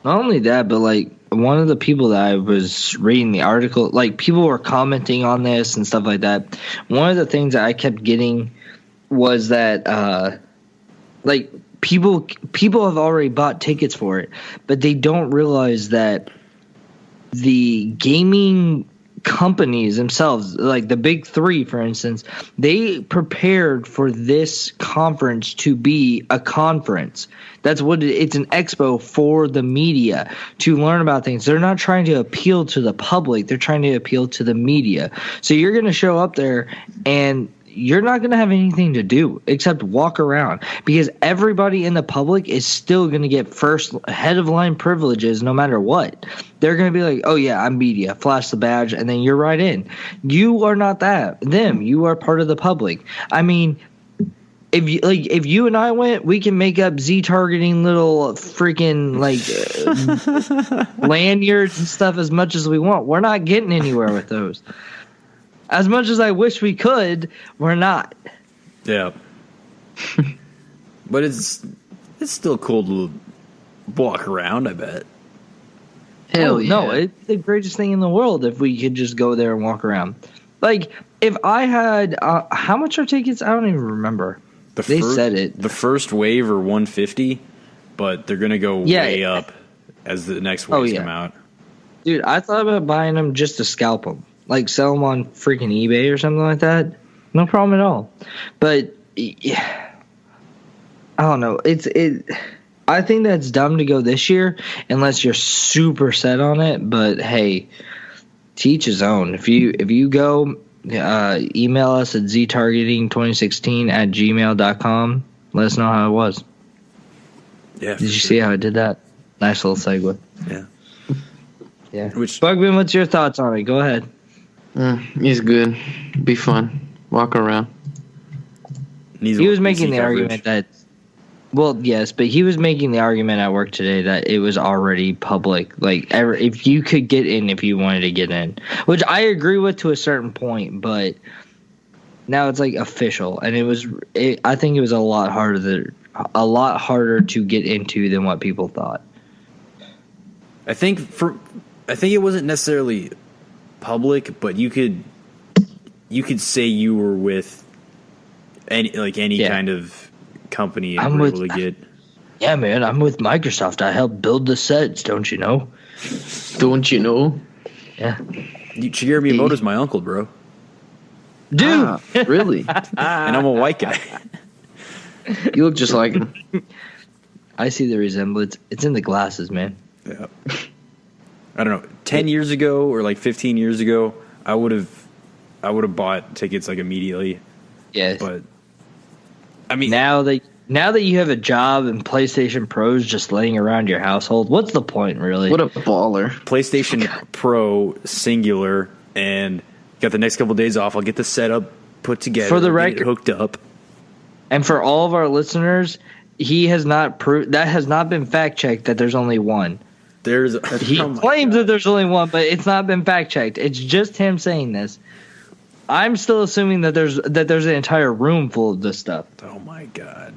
[SPEAKER 1] Not only that, but like one of the people that I was reading the article, like people were commenting on this and stuff like that. One of the things that I kept getting was that like people have already bought tickets for it, but they don't realize that the gaming companies themselves, like the big three, for instance, they prepared for this conference to be a conference. That's what it's an expo for the media to learn about things. They're not trying to appeal to the public. They're trying to appeal to the media. So you're going to show up there and you're not going to have anything to do except walk around, because everybody in the public is still going to get first head of line privileges no matter what. They're going to be like, oh yeah, I'm media, flash the badge, and then you're right in. You are not them. You are part of the public. I mean, if you and I went, we can make up Z-targeting little freaking lanyards and stuff as much as we want. We're not getting anywhere with those. As much as I wish we could, we're not.
[SPEAKER 3] Yeah. But it's still cool to walk around, I bet.
[SPEAKER 2] Hell yeah.
[SPEAKER 1] No, it's the greatest thing in the world if we could just go there and walk around. Like, if I had how much are tickets? I don't even remember. They said it.
[SPEAKER 3] The first wave are $150, but they're gonna go way up as the next waves come out.
[SPEAKER 1] Dude, I thought about buying them just to scalp them. Like, sell them on freaking eBay or something like that. No problem at all. But I don't know. I think that's dumb to go this year unless you're super set on it. But hey, to each his own. If you go, email us at ztargeting2016@gmail.com. Let us know how it was.
[SPEAKER 3] Yeah.
[SPEAKER 1] Did you see how I did that? Nice little segue.
[SPEAKER 3] Yeah.
[SPEAKER 1] Yeah. Bugman, what's your thoughts on it? Go ahead.
[SPEAKER 2] He's good. Be fun. Walk around.
[SPEAKER 1] He was making the argument that, well, yes, but he was making the argument at work today that it was already public. Like, if you could get in if you wanted to get in, which I agree with to a certain point, but now it's like official, and I think it was a lot harder to get into than what people thought.
[SPEAKER 3] I think it wasn't necessarily public, but you could say you were with any kind of company and were able to get.
[SPEAKER 1] Yeah, man, I'm with Microsoft. I helped build the sets. Don't you know?
[SPEAKER 2] Don't you know?
[SPEAKER 1] Yeah.
[SPEAKER 3] Shigeru Miyamoto's my uncle, bro.
[SPEAKER 1] Dude,
[SPEAKER 2] really?
[SPEAKER 3] And I'm a white guy.
[SPEAKER 2] You look just like him.
[SPEAKER 1] I see the resemblance. It's in the glasses, man.
[SPEAKER 3] Yeah. I don't know. 10 years ago or like 15 years ago, I would have bought tickets like immediately.
[SPEAKER 1] Yes.
[SPEAKER 3] But I mean,
[SPEAKER 1] now that you have a job and PlayStation Pros just laying around your household, what's the point, really?
[SPEAKER 2] What a baller.
[SPEAKER 3] PlayStation Pro singular, and got the next couple of days off. I'll get the setup put together,
[SPEAKER 1] for the
[SPEAKER 3] get
[SPEAKER 1] record,
[SPEAKER 3] it hooked up.
[SPEAKER 1] And for all of our listeners, he has not that has not been fact checked that there's only one. He claims that there's only one, but it's not been fact checked. It's just him saying this. I'm still assuming that there's an entire room full of this stuff.
[SPEAKER 3] Oh my god.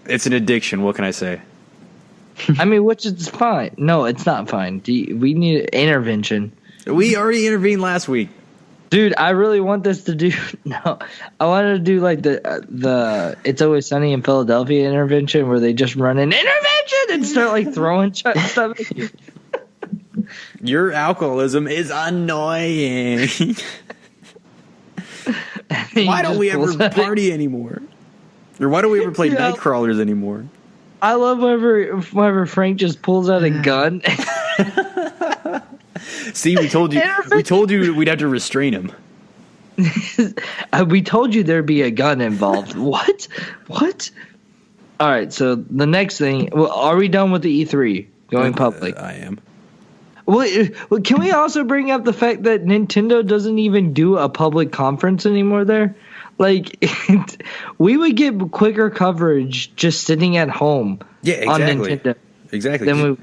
[SPEAKER 3] It's an addiction. What can I say?
[SPEAKER 1] I mean, which is fine. No, it's not fine. We need intervention.
[SPEAKER 3] We already intervened last week.
[SPEAKER 1] Dude, I really want this to do. No, I wanted to do like the It's Always Sunny in Philadelphia intervention where they just run an intervention and start like throwing stuff at you.
[SPEAKER 3] Your alcoholism is annoying. Why don't we ever party anymore? Or why don't we ever play night crawlers anymore?
[SPEAKER 1] I love whenever Frank just pulls out a gun.
[SPEAKER 3] See, we told you we'd have to restrain him.
[SPEAKER 1] We told you there'd be a gun involved. What? All right, so the next thing, well, are we done with the E3 going public?
[SPEAKER 3] I am.
[SPEAKER 1] Well, can we also bring up the fact that Nintendo doesn't even do a public conference anymore there? Like, we would get quicker coverage just sitting at home on Nintendo.
[SPEAKER 3] Exactly.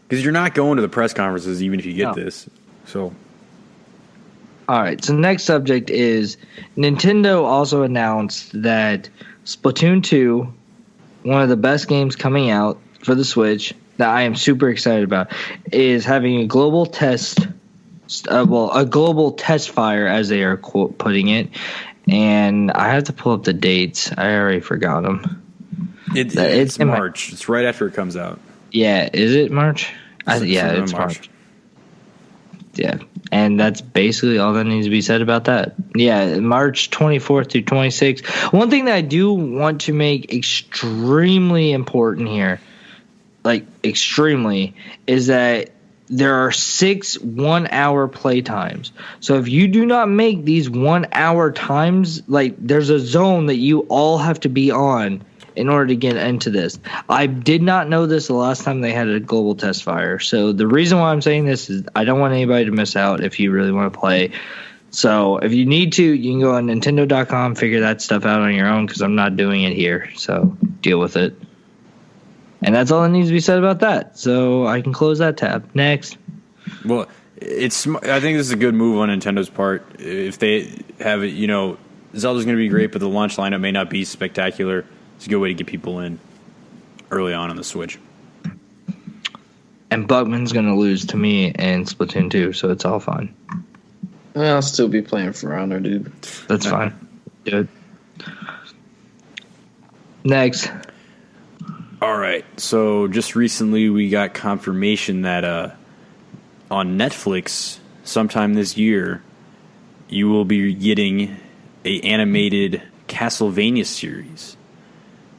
[SPEAKER 3] Because you're not going to the press conferences even if you get this. So,
[SPEAKER 1] all right, so next subject is Nintendo also announced that Splatoon 2, one of the best games coming out for the Switch that I am super excited about, is having a global test, a global test fire, as they are putting it. and I have to pull up the dates. I already forgot them.
[SPEAKER 3] It's March. It's right after it comes out.
[SPEAKER 1] Yeah, is it March? It's March. Yeah, and that's basically all that needs to be said about that. Yeah, March 24th through 26th. One thing that I do want to make extremely important here, like extremely, is that there are 6 1-hour play times. So if you do not make these 1-hour times, like there's a zone that you all have to be on in order to get into this. I did not know this the last time they had a global test fire. So the reason why I'm saying this is I don't want anybody to miss out if you really want to play. So if you need to, you can go on Nintendo.com, figure that stuff out on your own because I'm not doing it here. So deal with it. And that's all that needs to be said about that. So I can close that tab. Next.
[SPEAKER 3] Well, I think this is a good move on Nintendo's part. If they have it, Zelda's going to be great, but the launch lineup may not be spectacular. It's a good way to get people in early on the Switch.
[SPEAKER 1] And Buckman's going to lose to me in Splatoon 2, so it's all fine.
[SPEAKER 2] I'll still be playing For Honor, dude.
[SPEAKER 1] That's fine. Do it. Next.
[SPEAKER 3] All right. So just recently we got confirmation that on Netflix sometime this year you will be getting a animated Castlevania series.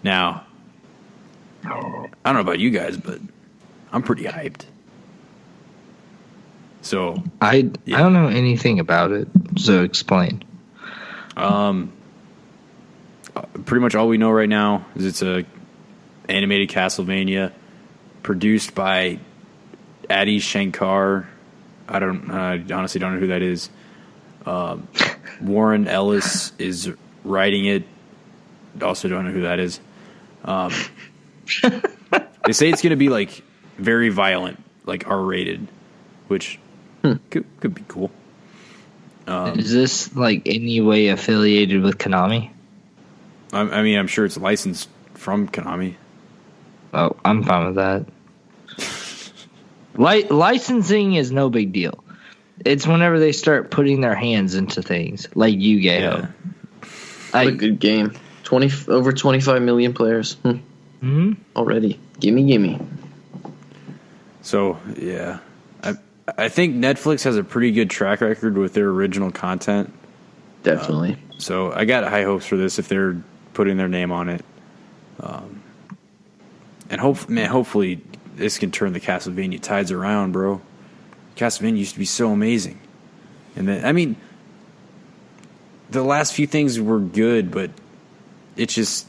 [SPEAKER 3] Now, I don't know about you guys, but I'm pretty hyped. So
[SPEAKER 1] I don't know anything about it, so explain.
[SPEAKER 3] Pretty much all we know right now is it's a animated Castlevania produced by Adi Shankar. I honestly don't know who that is. Warren Ellis is writing it. Also don't know who that is. They say it's going to be like very violent, like R-rated, which could be cool.
[SPEAKER 1] Is this like any way affiliated with Konami?
[SPEAKER 3] I mean, I'm sure it's licensed from Konami.
[SPEAKER 1] Oh, I'm fine with that. Licensing is no big deal. It's whenever they start putting their hands into things, like Yu-Gi-Oh.
[SPEAKER 3] Yeah.
[SPEAKER 2] What a good game. Over 25 million players. Already. Gimme.
[SPEAKER 3] So, yeah. I think Netflix has a pretty good track record with their original content.
[SPEAKER 2] Definitely.
[SPEAKER 3] So I got high hopes for this if they're putting their name on it. And hopefully this can turn the Castlevania tides around, bro. Castlevania used to be so amazing. And then, I mean, the last few things were good, but it just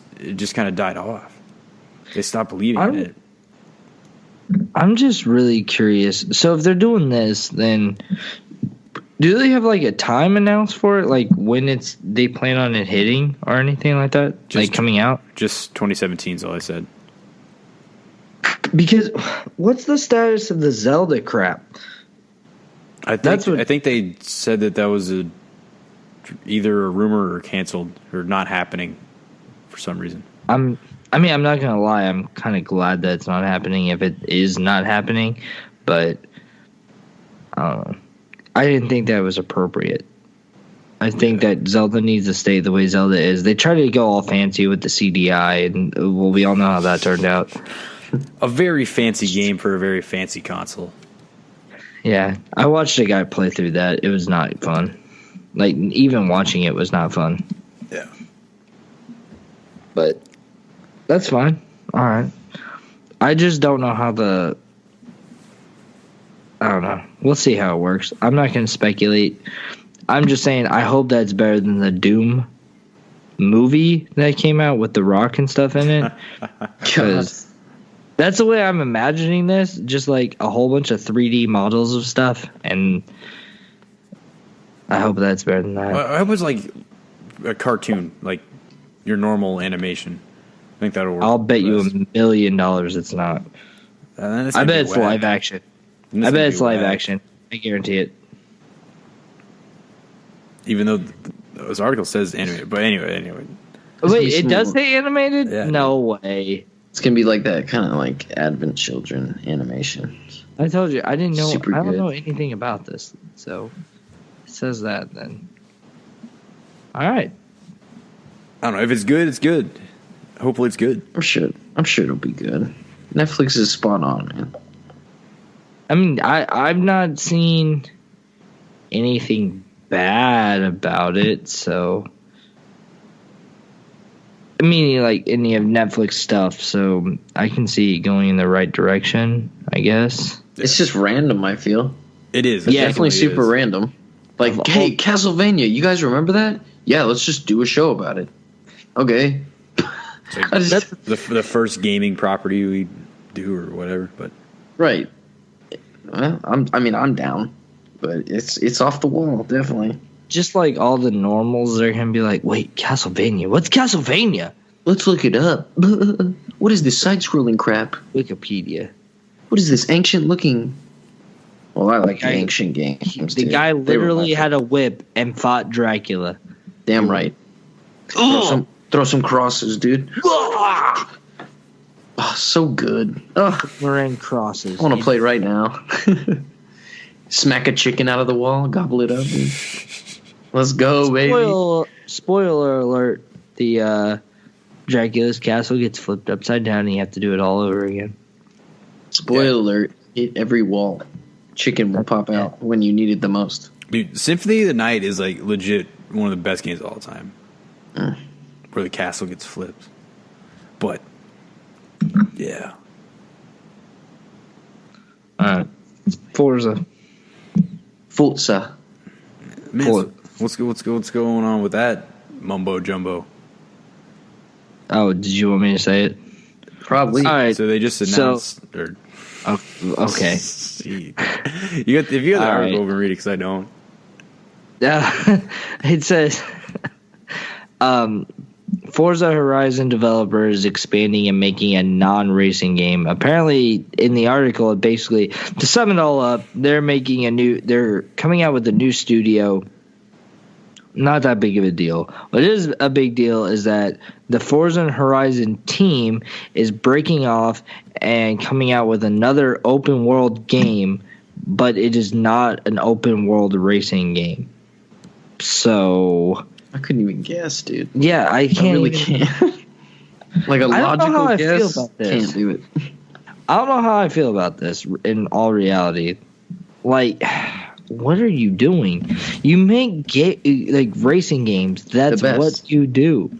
[SPEAKER 3] kind of died off. They stopped believing in it.
[SPEAKER 1] I'm just really curious. So if they're doing this, then do they have like a time announced for it? Like when they plan on it hitting or anything like that? Like coming out?
[SPEAKER 3] Just 2017 is all I said.
[SPEAKER 1] Because what's the status of the Zelda crap?
[SPEAKER 3] I think they said that was either a rumor or canceled or not happening for some reason.
[SPEAKER 1] I'm not gonna lie. I'm kind of glad that it's not happening. If it is not happening, but I don't know. I didn't think that was appropriate. I think that Zelda needs to stay the way Zelda is. They tried to go all fancy with the CDI, and well, we all know how that turned out.
[SPEAKER 3] A very fancy game for a very fancy console.
[SPEAKER 1] Yeah, I watched a guy play through that. It was not fun. Like, even watching it was not fun.
[SPEAKER 3] Yeah.
[SPEAKER 1] But that's fine. All right. I just don't know how I don't know. We'll see how it works. I'm not going to speculate. I'm just saying I hope that's better than the Doom movie that came out with The Rock and stuff in it. Because that's the way I'm imagining this. Just like a whole bunch of 3D models of stuff. And I hope that's better than that.
[SPEAKER 3] I was like a cartoon, like your normal animation. I think that'll work.
[SPEAKER 1] I'll bet you $1 million it's not. I bet it's live action. I bet it's live action. I guarantee it.
[SPEAKER 3] Even though this article says animated. But anyway.
[SPEAKER 1] Wait, it does say animated?
[SPEAKER 3] Yeah,
[SPEAKER 1] no way.
[SPEAKER 2] It's going to be like that kind of like Advent Children animation.
[SPEAKER 1] I told you. I didn't know.
[SPEAKER 2] Super
[SPEAKER 1] I don't
[SPEAKER 2] good.
[SPEAKER 1] know anything about this. So it says that then. All right.
[SPEAKER 3] I don't know if it's good. It's good. Hopefully, it's good.
[SPEAKER 2] I'm sure it'll be good. Netflix is spot on, man.
[SPEAKER 1] I mean, I've not seen anything bad about it, so I mean, like any of Netflix stuff, so I can see it going in the right direction, I guess.
[SPEAKER 2] It's just random, I feel.
[SPEAKER 3] It is.
[SPEAKER 2] It's definitely super random. Like, hey, Castlevania, you guys remember that? Yeah, let's just do a show about it. Okay.
[SPEAKER 3] Like that's the first gaming property we do or whatever, but
[SPEAKER 2] right. Well, I'm down, but it's off the wall, definitely.
[SPEAKER 1] Just like all the normals, they're gonna be like, "Wait, Castlevania? What's Castlevania?
[SPEAKER 2] Let's look it up. What is this side-scrolling crap?
[SPEAKER 1] Wikipedia.
[SPEAKER 2] What is this ancient-looking?" Well, I like ancient games.
[SPEAKER 1] The guy literally had a whip and fought Dracula.
[SPEAKER 2] Damn right. Throw some crosses, dude. Oh, so good.
[SPEAKER 1] We're in crosses.
[SPEAKER 2] I want to play right now. Smack a chicken out of the wall, gobble it up. Dude. Let's go, baby.
[SPEAKER 1] Spoiler alert. The Dracula's castle gets flipped upside down and you have to do it all over again.
[SPEAKER 2] Spoiler alert. Hit every wall. Chicken will pop out when you need it the most.
[SPEAKER 3] Dude, Symphony of the Night is like legit one of the best games of all time. Where the castle gets flipped. But yeah.
[SPEAKER 1] Alright. Forza.
[SPEAKER 3] Man, what's going on with that mumbo jumbo?
[SPEAKER 1] Oh, did you want me to say it?
[SPEAKER 2] Probably.
[SPEAKER 1] All right.
[SPEAKER 3] So they just announced.
[SPEAKER 1] Okay.
[SPEAKER 3] If you got the article, over and read it because I don't.
[SPEAKER 1] It says, Forza Horizon developer is expanding and making a non-racing game. Apparently, in the article, basically, to sum it all up, they're coming out with a new studio. Not that big of a deal. What is a big deal is that the Forza Horizon team is breaking off and coming out with another open world game, but it is not an open world racing game. So
[SPEAKER 2] I couldn't even guess, dude.
[SPEAKER 1] Yeah, I can't.
[SPEAKER 2] Like a logical guess.
[SPEAKER 1] Can't
[SPEAKER 2] do it.
[SPEAKER 1] I don't know how I feel about this in all reality. Like, what are you doing? You make racing games. That's what you do.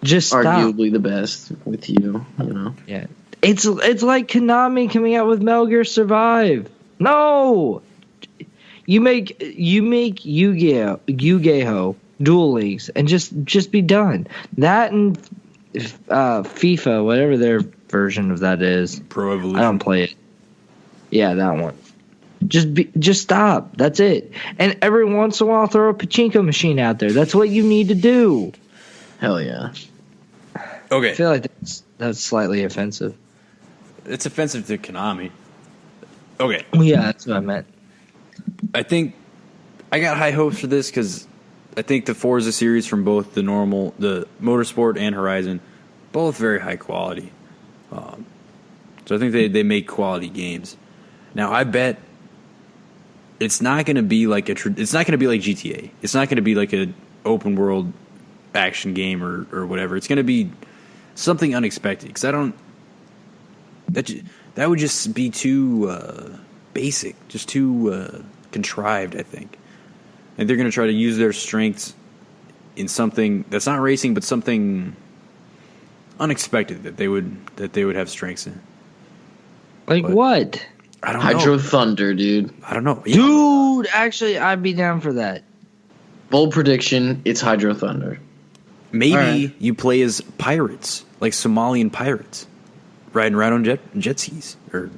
[SPEAKER 1] Just stop.
[SPEAKER 2] Arguably the best with you know.
[SPEAKER 1] Yeah. It's like Konami coming out with Metal Gear Survive. No. You make Yu-Gi-Oh! Duel Links and just be done. That and FIFA, whatever their version of that is.
[SPEAKER 3] Pro Evolution.
[SPEAKER 1] I don't play it. Yeah, that one. Just stop. That's it. And every once in a while, throw a pachinko machine out there. That's what you need to do.
[SPEAKER 2] Hell yeah.
[SPEAKER 3] Okay.
[SPEAKER 1] I feel like that's slightly offensive.
[SPEAKER 3] It's offensive to Konami. Okay.
[SPEAKER 1] Yeah, that's what I meant.
[SPEAKER 3] I think I got high hopes for this because I think the Forza series from both the Motorsport and Horizon, both very high quality. So I think they make quality games. Now I bet it's not going to be like it's not going to be like GTA. It's not going to be like an open world action game or whatever. It's going to be something unexpected because that would just be too basic, just too contrived, I think. And they're going to try to use their strengths in something that's not racing, but something unexpected that they would have strengths in.
[SPEAKER 1] Like what?
[SPEAKER 3] I don't
[SPEAKER 2] Hydro
[SPEAKER 3] know.
[SPEAKER 2] Thunder, dude.
[SPEAKER 3] I don't know.
[SPEAKER 1] Dude, actually, I'd be down for that.
[SPEAKER 2] Bold prediction, it's Hydro Thunder.
[SPEAKER 3] Maybe you play as pirates, like Somalian pirates, riding around on jet skis, or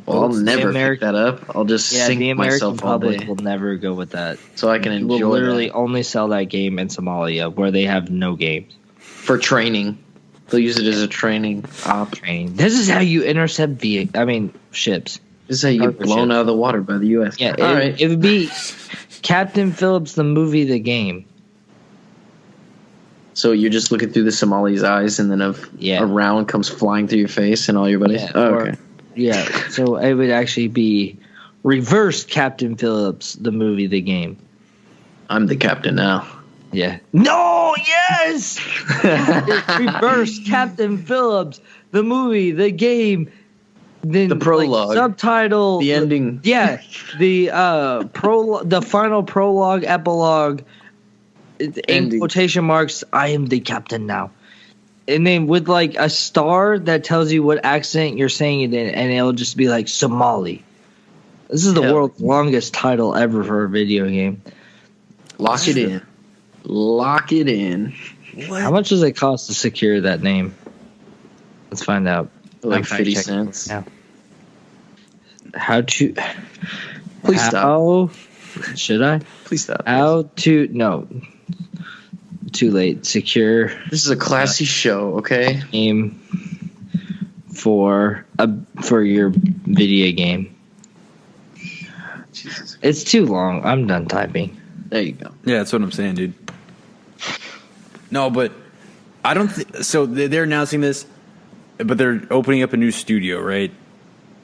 [SPEAKER 2] I'll never pick that up. I'll just sink
[SPEAKER 1] the American
[SPEAKER 2] myself all day.
[SPEAKER 1] public will never go with that.
[SPEAKER 2] So I can enjoy.
[SPEAKER 1] Will literally only sell that game in Somalia, where they have no games
[SPEAKER 2] for training. They'll use it as a training op.
[SPEAKER 1] This is how you intercept ships.
[SPEAKER 2] This is how you get blown out of the water by the U.S.
[SPEAKER 1] Yeah, it would be Captain Phillips the movie, the game.
[SPEAKER 2] So you're just looking through the Somali's eyes, and then a round comes flying through your face, and all your buddies.
[SPEAKER 1] Yeah,
[SPEAKER 2] okay.
[SPEAKER 1] Yeah, so it would actually be reversed Captain Phillips the movie, the game.
[SPEAKER 2] I'm the captain now.
[SPEAKER 1] Yeah. No, yes! It's reverse Captain Phillips, the movie, the game, then
[SPEAKER 2] The prologue.
[SPEAKER 1] like, subtitle,
[SPEAKER 2] The ending.
[SPEAKER 1] Yeah, the the final prologue, epilogue, in
[SPEAKER 2] Ending.
[SPEAKER 1] quotation marks. I am the captain now, and then with like a star that tells you what accent you're saying it in, and it'll just be like Somali. This is the
[SPEAKER 2] Hell.
[SPEAKER 1] world's longest title ever for a video game.
[SPEAKER 2] Lock it in. Lock it in.
[SPEAKER 1] How much does it cost to secure that name? Let's find out.
[SPEAKER 2] Like
[SPEAKER 1] I'm
[SPEAKER 2] 50
[SPEAKER 1] fact-checking
[SPEAKER 2] cents.
[SPEAKER 1] now. How to?
[SPEAKER 2] Please stop.
[SPEAKER 1] How, should I?
[SPEAKER 2] Please stop.
[SPEAKER 1] How to? No. Too late. Secure
[SPEAKER 2] This is a classy show, okay?
[SPEAKER 1] name for your video game.
[SPEAKER 2] Jesus.
[SPEAKER 1] It's too long. I'm done typing.
[SPEAKER 2] There you go.
[SPEAKER 3] Yeah, that's what I'm saying, dude. No, but I don't think so. They're announcing this, but they're opening up a new studio, right?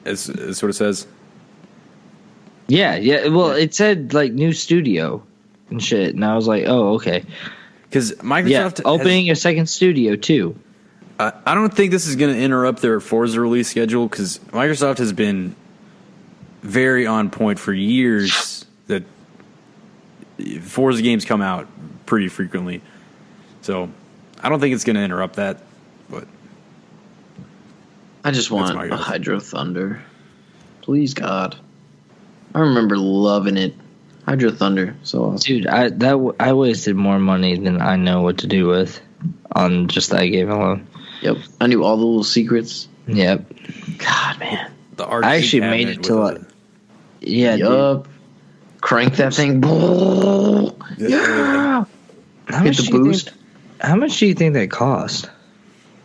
[SPEAKER 3] As what it says.
[SPEAKER 1] Yeah. Well, it said like new studio and shit, and I was like, oh, okay.
[SPEAKER 3] Because Microsoft
[SPEAKER 1] opening a second studio too.
[SPEAKER 3] I don't think this is going to interrupt their Forza release schedule because Microsoft has been very on point for years that Forza games come out pretty frequently. So I don't think it's going to interrupt that. But
[SPEAKER 2] I just want
[SPEAKER 3] my
[SPEAKER 2] a
[SPEAKER 3] guess.
[SPEAKER 2] Hydro Thunder. Please, God. I remember loving it. Hydro Thunder. So awesome.
[SPEAKER 1] Dude, I wasted more money than I know what to do with on just that game alone.
[SPEAKER 2] Yep. I knew all the little secrets.
[SPEAKER 1] Yep.
[SPEAKER 2] God, man.
[SPEAKER 3] the
[SPEAKER 1] I actually made it to like, yeah, dude.
[SPEAKER 2] Yup. Crank that thing. Yeah.
[SPEAKER 1] How
[SPEAKER 2] Hit
[SPEAKER 1] much
[SPEAKER 2] the
[SPEAKER 1] do you
[SPEAKER 2] boost.
[SPEAKER 1] think- how much do you think that cost?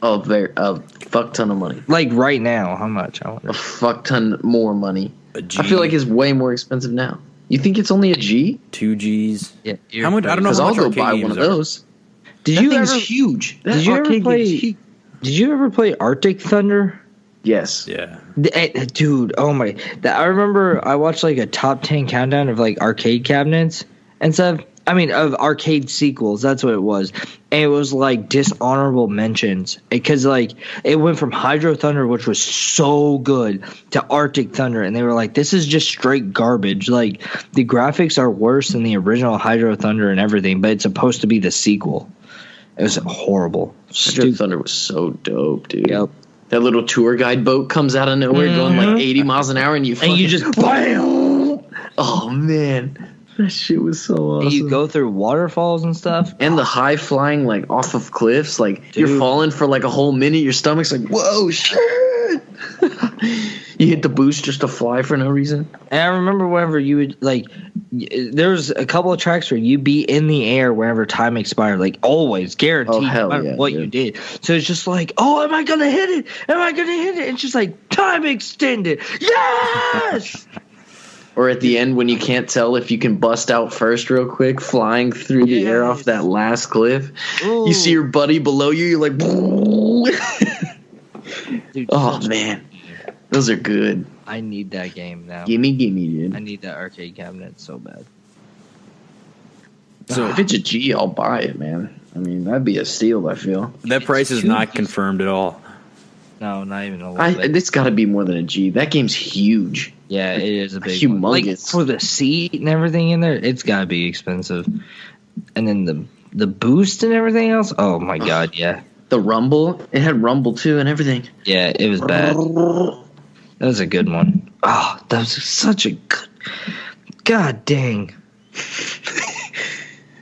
[SPEAKER 2] Oh, a fuck ton of money.
[SPEAKER 1] Like right now, how much? I wonder.
[SPEAKER 2] A fuck ton more money.
[SPEAKER 3] a G,
[SPEAKER 2] I feel like it's way more expensive now. You think it's only a G?
[SPEAKER 3] 2 Gs.
[SPEAKER 1] Yeah,
[SPEAKER 3] How much? I don't know
[SPEAKER 2] Because
[SPEAKER 3] how
[SPEAKER 2] I'll
[SPEAKER 3] much
[SPEAKER 2] go
[SPEAKER 3] arcade
[SPEAKER 2] buy one
[SPEAKER 3] games
[SPEAKER 2] of
[SPEAKER 3] are.
[SPEAKER 2] those.
[SPEAKER 1] Did
[SPEAKER 2] That
[SPEAKER 1] you
[SPEAKER 2] thing's
[SPEAKER 1] ever?
[SPEAKER 2] huge. That
[SPEAKER 1] Did you ever
[SPEAKER 2] arcade
[SPEAKER 1] play?
[SPEAKER 2] game's huge.
[SPEAKER 1] Did you ever play Arctic Thunder?
[SPEAKER 2] Yes.
[SPEAKER 3] Yeah.
[SPEAKER 1] Dude, oh my! I remember I watched like a top 10 countdown of like arcade cabinets and stuff. I mean, of arcade sequels. That's what it was, and it was like dishonorable mentions because like it went from Hydro Thunder, which was so good, to Arctic Thunder, and they were like, "This is just straight garbage." Like the graphics are worse than the original Hydro Thunder and everything, but it's supposed to be the sequel. It was horrible.
[SPEAKER 2] Hydro
[SPEAKER 1] Stupid.
[SPEAKER 2] Thunder was so dope, dude.
[SPEAKER 1] Yep.
[SPEAKER 2] That little tour guide boat comes out of nowhere going like 80 miles an hour and you
[SPEAKER 1] just
[SPEAKER 2] BAM! Oh, man. That shit was so awesome.
[SPEAKER 1] And you go through waterfalls and stuff.
[SPEAKER 2] And the high flying like off of cliffs, like
[SPEAKER 1] Dude.
[SPEAKER 2] you're falling for like a whole minute. Your stomach's like, whoa, shit. You hit the boost just to fly for no reason.
[SPEAKER 1] And I remember whenever you would like, there was a couple of tracks where you'd be in the air whenever time expired, like always, guaranteed,
[SPEAKER 2] Oh, hell
[SPEAKER 1] no matter
[SPEAKER 2] yeah,
[SPEAKER 1] what
[SPEAKER 2] dude.
[SPEAKER 1] you did. So it's just like, oh, am I gonna hit it? Am I gonna hit it? It's just like time extended. Yes.
[SPEAKER 2] Or at the end when you can't tell if you can bust out first real quick, flying through the air off that last cliff.
[SPEAKER 1] Ooh.
[SPEAKER 2] You see your buddy below you, you're like,
[SPEAKER 1] Dude,
[SPEAKER 2] oh man. Those are good.
[SPEAKER 1] I need that game now.
[SPEAKER 2] Gimme,
[SPEAKER 1] I
[SPEAKER 2] dude.
[SPEAKER 1] need that arcade cabinet so bad.
[SPEAKER 3] So
[SPEAKER 2] If it's a G, I'll buy it, man. I mean, that'd be a steal, I feel.
[SPEAKER 3] that price is not confirmed at all.
[SPEAKER 1] No, not even a little bit.
[SPEAKER 2] It's got to be more than a G. That game's huge.
[SPEAKER 1] Yeah, it is a big one. Like
[SPEAKER 2] Humongous.
[SPEAKER 1] for the seat and everything in there, it's gotta be expensive. And then the boost and everything else. Oh my god, yeah,
[SPEAKER 2] The Rumble, it had Rumble too and everything.
[SPEAKER 1] yeah, it was bad. That was a good one. Oh, that was such a good. God dang.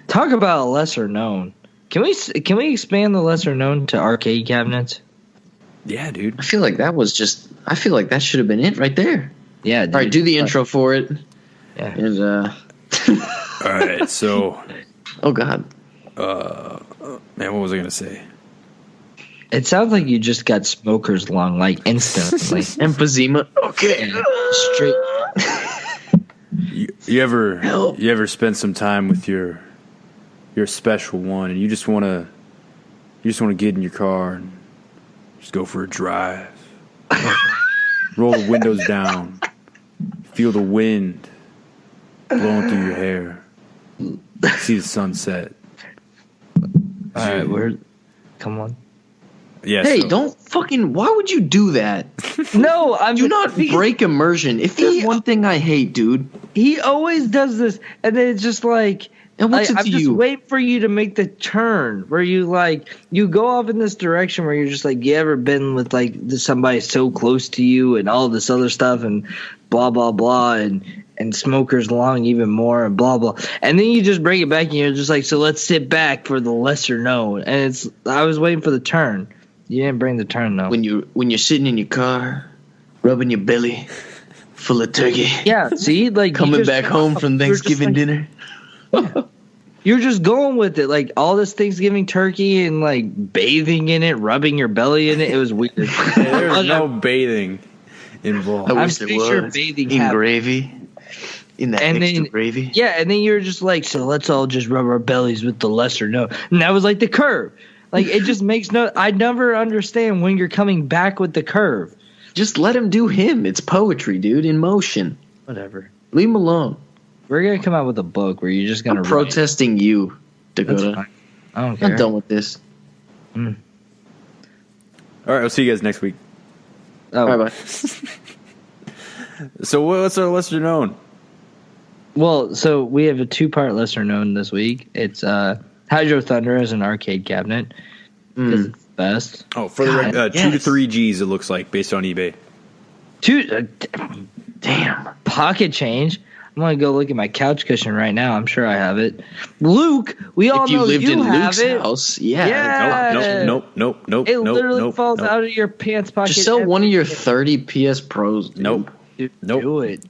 [SPEAKER 1] Talk about a lesser known. Can we expand the lesser known to arcade cabinets?
[SPEAKER 3] Yeah, dude.
[SPEAKER 2] I feel like that should have been it right there.
[SPEAKER 1] Yeah. Dude.
[SPEAKER 2] All right, do the intro for it.
[SPEAKER 1] Yeah.
[SPEAKER 2] And
[SPEAKER 3] All right. So,
[SPEAKER 2] oh god.
[SPEAKER 3] man, what was I gonna say?
[SPEAKER 1] It sounds like you just got smoker's lung, like instantly.
[SPEAKER 2] Emphysema. Okay.
[SPEAKER 1] Straight.
[SPEAKER 3] You ever
[SPEAKER 2] Help.
[SPEAKER 3] you ever spend some time with your special one, and you just want to get in your car and just go for a drive, roll the windows down, feel the wind blowing through your hair, see the sunset,
[SPEAKER 1] All right, come on.
[SPEAKER 3] Yeah.
[SPEAKER 2] Hey,
[SPEAKER 3] so-
[SPEAKER 2] don't fucking. Why would you do that?
[SPEAKER 1] No, I'm
[SPEAKER 2] Do not break immersion. If there's one thing I hate, dude.
[SPEAKER 1] He always does this, and then it's just like,
[SPEAKER 2] And what's it
[SPEAKER 1] I'm
[SPEAKER 2] to
[SPEAKER 1] just
[SPEAKER 2] you?
[SPEAKER 1] waiting for you to make the turn where you go off in this direction where you're just like, you ever been with like somebody so close to you and all this other stuff and blah blah blah and smokers along even more and blah blah, and then you just bring it back and you're just like, so let's sit back for the lesser known, and I was waiting for the turn. You didn't bring the turn though.
[SPEAKER 2] When you're sitting in your car, rubbing your belly full of turkey.
[SPEAKER 1] Yeah, see, like
[SPEAKER 2] Coming back home from Thanksgiving dinner.
[SPEAKER 1] You're just going with it, like all this Thanksgiving turkey and like bathing in it, rubbing your belly in it. It was weird.
[SPEAKER 3] There's no bathing involved.
[SPEAKER 2] I
[SPEAKER 1] I'm
[SPEAKER 2] wish there
[SPEAKER 1] pretty sure
[SPEAKER 2] was.
[SPEAKER 1] bathing
[SPEAKER 2] in
[SPEAKER 1] happened.
[SPEAKER 2] gravy. In that
[SPEAKER 1] And
[SPEAKER 2] extra
[SPEAKER 1] then-
[SPEAKER 2] gravy.
[SPEAKER 1] Yeah, and then you're just like, so let's all just rub our bellies with the lesser known. And that was like the curve. Like it just makes no. I never understand when you're coming back with the curve.
[SPEAKER 2] Just let him do him. It's poetry, dude, in motion.
[SPEAKER 1] Whatever.
[SPEAKER 2] Leave him alone.
[SPEAKER 1] We're gonna come out with a book where you're just gonna
[SPEAKER 2] I'm protesting you,
[SPEAKER 1] That's
[SPEAKER 2] Dakota.
[SPEAKER 1] fine. I don't care.
[SPEAKER 2] I'm done with this.
[SPEAKER 3] All right, I'll see you guys next week.
[SPEAKER 1] Oh,
[SPEAKER 2] Bye bye.
[SPEAKER 3] So what's our lesser known?
[SPEAKER 1] well, so we have a 2-part lesser known this week. It's Hydro Thunder as an arcade cabinet because it's the best.
[SPEAKER 3] Oh, for the
[SPEAKER 2] God,
[SPEAKER 3] 2 to
[SPEAKER 2] yes.
[SPEAKER 3] 3 G's, it looks like, based on eBay.
[SPEAKER 2] Damn.
[SPEAKER 1] Pocket change. I'm gonna go look at my couch cushion right now. I'm sure I have it. Luke, we all
[SPEAKER 2] If you
[SPEAKER 1] know
[SPEAKER 2] lived
[SPEAKER 1] you
[SPEAKER 2] in
[SPEAKER 1] have
[SPEAKER 2] Luke's
[SPEAKER 1] it.
[SPEAKER 2] house, yeah.
[SPEAKER 1] Yeah.
[SPEAKER 3] Nope.
[SPEAKER 1] It literally falls
[SPEAKER 3] nope.
[SPEAKER 1] out of your pants pocket.
[SPEAKER 2] Just sell
[SPEAKER 1] every
[SPEAKER 2] one of your
[SPEAKER 1] day.
[SPEAKER 2] 30 PS Pros. Dude.
[SPEAKER 3] Nope.
[SPEAKER 1] Dude,
[SPEAKER 3] Nope.
[SPEAKER 1] Do it.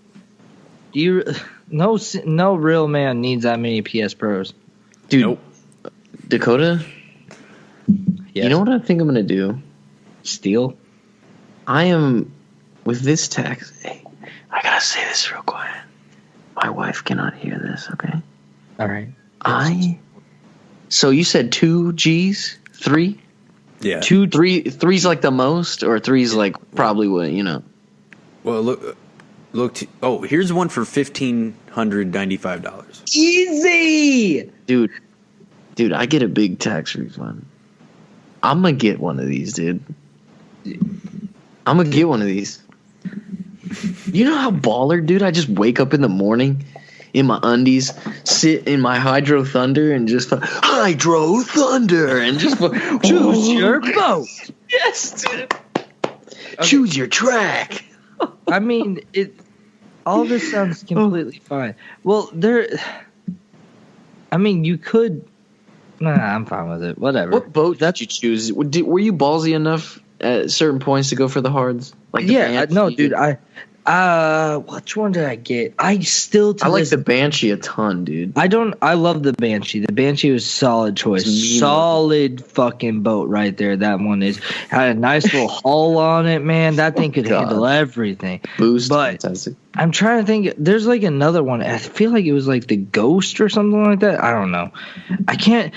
[SPEAKER 1] No real man needs that many PS Pros.
[SPEAKER 2] Dude,
[SPEAKER 3] Nope.
[SPEAKER 2] Dakota,
[SPEAKER 1] Yes.
[SPEAKER 2] you know what I think I'm going to do?
[SPEAKER 1] Steal?
[SPEAKER 2] I am, with this tax, hey, I got to say this real quiet. My wife cannot hear this, okay?
[SPEAKER 1] All right.
[SPEAKER 2] So you said 2 G's? 3?
[SPEAKER 3] Yeah.
[SPEAKER 2] 3's like the most, or 3's like probably what, you know?
[SPEAKER 3] Well, look. Here's one for $1,595.
[SPEAKER 1] Easy.
[SPEAKER 2] Dude, I get a big tax refund. I'm going to get one of these, dude. I'm going to get one of these. You know how baller, dude? I just wake up in the morning in my undies, sit in my Hydro Thunder, and just Hydro Thunder, and just
[SPEAKER 1] Choose your boat.
[SPEAKER 2] Yes, dude. Choose your track.
[SPEAKER 1] I mean, all this sounds completely fine. Well, you could. Nah, I'm fine with it. Whatever.
[SPEAKER 2] What boat did you choose? Were you ballsy enough at certain points to go for the hards? Like the Banshee?
[SPEAKER 1] No, dude. Which one did I get? I like
[SPEAKER 2] the Banshee a ton, dude.
[SPEAKER 1] I love the Banshee. The Banshee was solid choice.
[SPEAKER 2] It's mean
[SPEAKER 1] Solid fucking boat right there. That one had a nice little hull on it, man. That thing could
[SPEAKER 2] God.
[SPEAKER 1] handle everything.
[SPEAKER 2] Boost,
[SPEAKER 1] But
[SPEAKER 2] fantastic.
[SPEAKER 1] I'm trying to think. There's like another one. I feel like it was like the Ghost or something like that. I don't know. I can't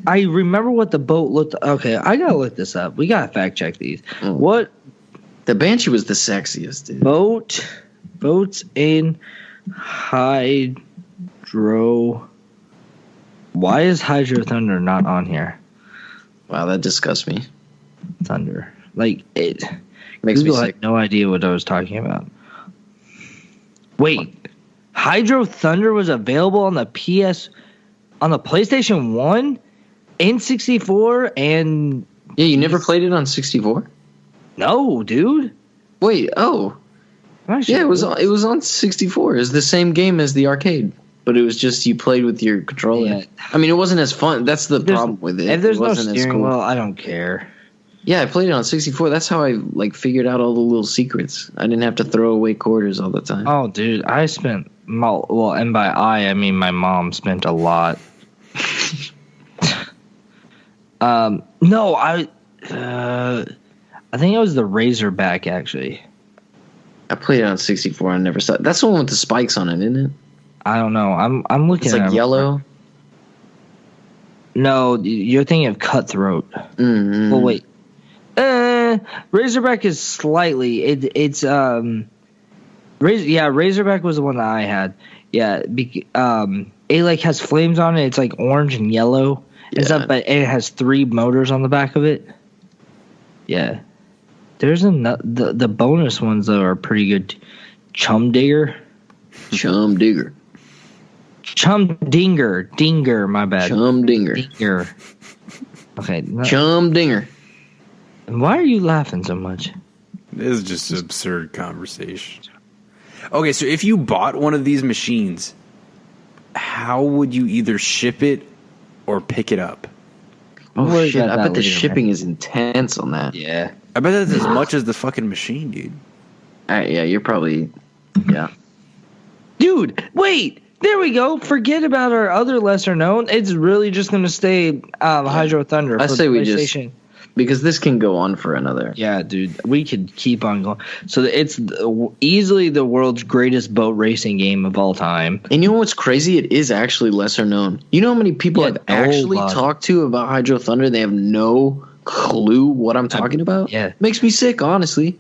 [SPEAKER 1] I remember what the boat looked. Okay, I gotta look this up. We gotta fact check these. What
[SPEAKER 2] The Banshee was the sexiest, dude.
[SPEAKER 1] boats in Hydro? Why is Hydro Thunder not on here?
[SPEAKER 2] Wow, that disgusts me.
[SPEAKER 1] Thunder, like it.
[SPEAKER 2] Makes
[SPEAKER 1] Google
[SPEAKER 2] me
[SPEAKER 1] had
[SPEAKER 2] sick.
[SPEAKER 1] no idea what I was talking about. Wait, Hydro Thunder was available on the PlayStation 1, N64, and
[SPEAKER 2] Yeah, you never played it on 64?
[SPEAKER 1] no, dude.
[SPEAKER 2] Wait, oh. Yeah, it was on 64. It was the same game as the arcade, but it was just you played with your controller.
[SPEAKER 1] Yeah.
[SPEAKER 2] I mean, it wasn't as fun. That's the problem with it.
[SPEAKER 1] If there's
[SPEAKER 2] It
[SPEAKER 1] no
[SPEAKER 2] wasn't as
[SPEAKER 1] steering
[SPEAKER 2] cool.
[SPEAKER 1] wheel, I don't care.
[SPEAKER 2] Yeah, I played it on 64. That's how I figured out all the little secrets. I didn't have to throw away quarters all the time.
[SPEAKER 1] Oh, dude, I spent and by I mean my mom spent a lot. No, I think it was the Razorback actually.
[SPEAKER 2] I played it on 64. I never saw it. That's the one with the spikes on it, isn't it?
[SPEAKER 1] I don't know. I'm looking
[SPEAKER 2] It's
[SPEAKER 1] at
[SPEAKER 2] like
[SPEAKER 1] it.
[SPEAKER 2] yellow.
[SPEAKER 1] No, you're thinking of Cutthroat.
[SPEAKER 2] Mm-hmm.
[SPEAKER 1] Well, wait. Razorback is slightly. Razorback was the one that I had. Yeah, it like has flames on it. It's like orange and yellow, and stuff, but it has 3 motors on the back of it. Yeah. There's the bonus ones though are pretty good. Chum Dinger,
[SPEAKER 2] Dinger,
[SPEAKER 1] my bad.
[SPEAKER 2] Chum Dinger.
[SPEAKER 1] Okay.
[SPEAKER 2] Chum Dinger.
[SPEAKER 1] Why are you laughing so much?
[SPEAKER 3] This is just an absurd conversation. Okay, so if you bought one of these machines, how would you either ship it or pick it up?
[SPEAKER 2] Oh shit! I bet the shipping is intense on that.
[SPEAKER 1] Yeah.
[SPEAKER 3] I bet that's as much as the fucking machine, dude.
[SPEAKER 2] Yeah, you're probably. Yeah.
[SPEAKER 1] Dude, wait. There we go. Forget about our other lesser known. It's really just going to stay Hydro Thunder.
[SPEAKER 2] I say we just, because this can go on for another.
[SPEAKER 1] Yeah, dude. We could keep on going. So it's easily the world's greatest boat racing game of all time.
[SPEAKER 2] And you know what's crazy? It is actually lesser known. You know how many people I've actually talked to about Hydro Thunder? They have no clue what I'm talking about.
[SPEAKER 1] Yeah.
[SPEAKER 2] Makes me sick, honestly.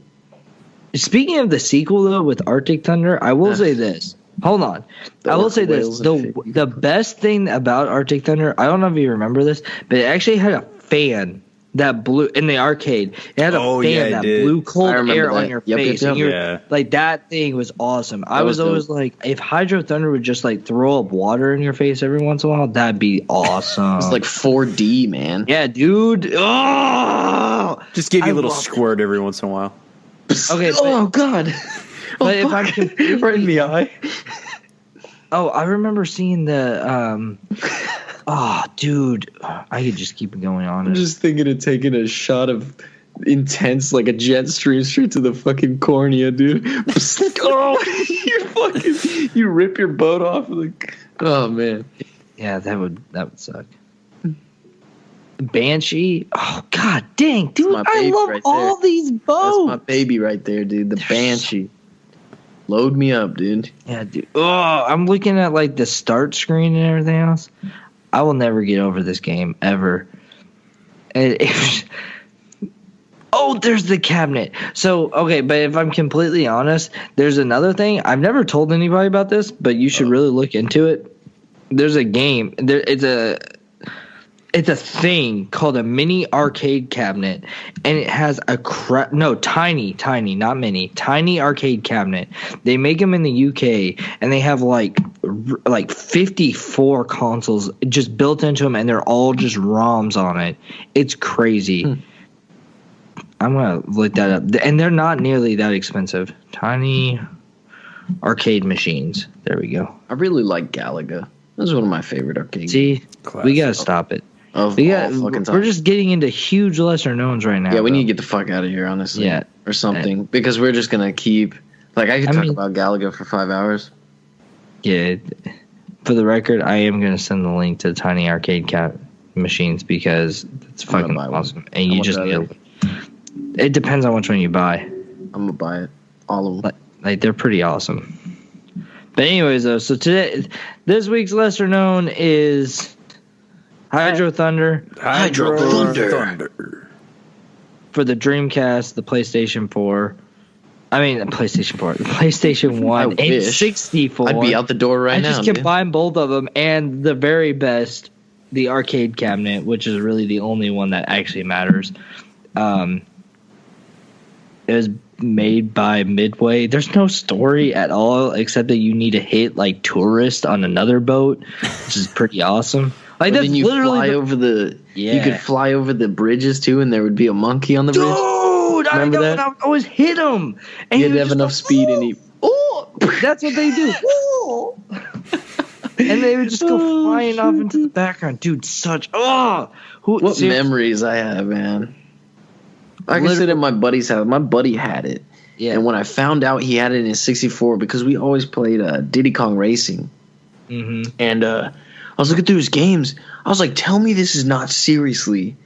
[SPEAKER 1] Speaking of the sequel, though, with Arctic Thunder, I will say this. Hold on. I will say this. The best thing about Arctic Thunder, I don't know if you remember this, but it actually had a fan that blew in the arcade. It had a fan that blew cold air on your face. And like, that thing was awesome. I was always like, if Hydro Thunder would just like throw up water in your face every once in a while, that'd be awesome.
[SPEAKER 2] It's like 4D, man.
[SPEAKER 1] Yeah, dude. Oh!
[SPEAKER 3] Just give you a little squirt every once in a while.
[SPEAKER 1] Okay.
[SPEAKER 2] God.
[SPEAKER 1] But if I'm
[SPEAKER 2] right in the eye.
[SPEAKER 1] Oh, I remember seeing the dude, I could just keep going on.
[SPEAKER 2] I'm just thinking of taking a shot of intense, like a jet stream straight to the fucking cornea, dude. You rip your boat off. Like, oh man.
[SPEAKER 1] Yeah, that would suck. Banshee. Oh god dang, dude! I love all these boats.
[SPEAKER 2] That's my baby right there, dude. The Banshee. Load me up, dude.
[SPEAKER 1] Yeah, dude. Oh, I'm looking at like the start screen and everything else. I will never get over this game ever. Oh, there's the cabinet. So, okay, but if I'm completely honest, there's another thing. I've never told anybody about this, but you should really look into it. There's a game. It's a thing called a mini arcade cabinet, and it has tiny, not mini, tiny arcade cabinet. They make them in the UK, and they have like 54 consoles just built into them, and they're all just ROMs on it. It's crazy. I'm gonna look that up, and they're not nearly that expensive. Tiny arcade machines. There we go.
[SPEAKER 2] I really like Galaga. That's one of my favorite arcade games.
[SPEAKER 1] See, we gotta stop it. We're just getting into huge lesser knowns right now.
[SPEAKER 2] Yeah, we need to get the fuck out of here, honestly.
[SPEAKER 1] Yeah.
[SPEAKER 2] Or something. Because we're just going to keep... Like, I could talk about Galaga for 5 hours.
[SPEAKER 1] Yeah. For the record, I am going to send the link to Tiny Arcade machines because it's fucking awesome. And you just need it depends on which one you buy.
[SPEAKER 2] I'm going to buy it. All of them.
[SPEAKER 1] Like, they're pretty awesome. But anyways, though, so this week's lesser known is... Hydro Thunder. For the Dreamcast, the PlayStation 4. I mean, the PlayStation 4. The PlayStation 1 and 64.
[SPEAKER 2] I'd be out the door right now.
[SPEAKER 1] I just combined both of them, and the very best, the arcade cabinet, which is really the only one that actually matters. It was made by Midway. There's no story at all, except that you need to hit, like, tourist on another boat, which is pretty awesome. Like, that's
[SPEAKER 2] you
[SPEAKER 1] literally
[SPEAKER 2] fly over the. Yeah. You could fly over the bridges too, and there would be a monkey on the bridge.
[SPEAKER 1] Dude, I know. That? I would always hit him, and
[SPEAKER 2] you'd have enough speed, and he.
[SPEAKER 1] Oh, that's what they do. And they would just go flying off into the background, dude. What
[SPEAKER 2] memories I have, man. I can sit at my buddy's house. My buddy had it, and when I found out he had it in his 64, because we always played Diddy Kong Racing, and I was looking through his games. I was like, tell me this is not seriously.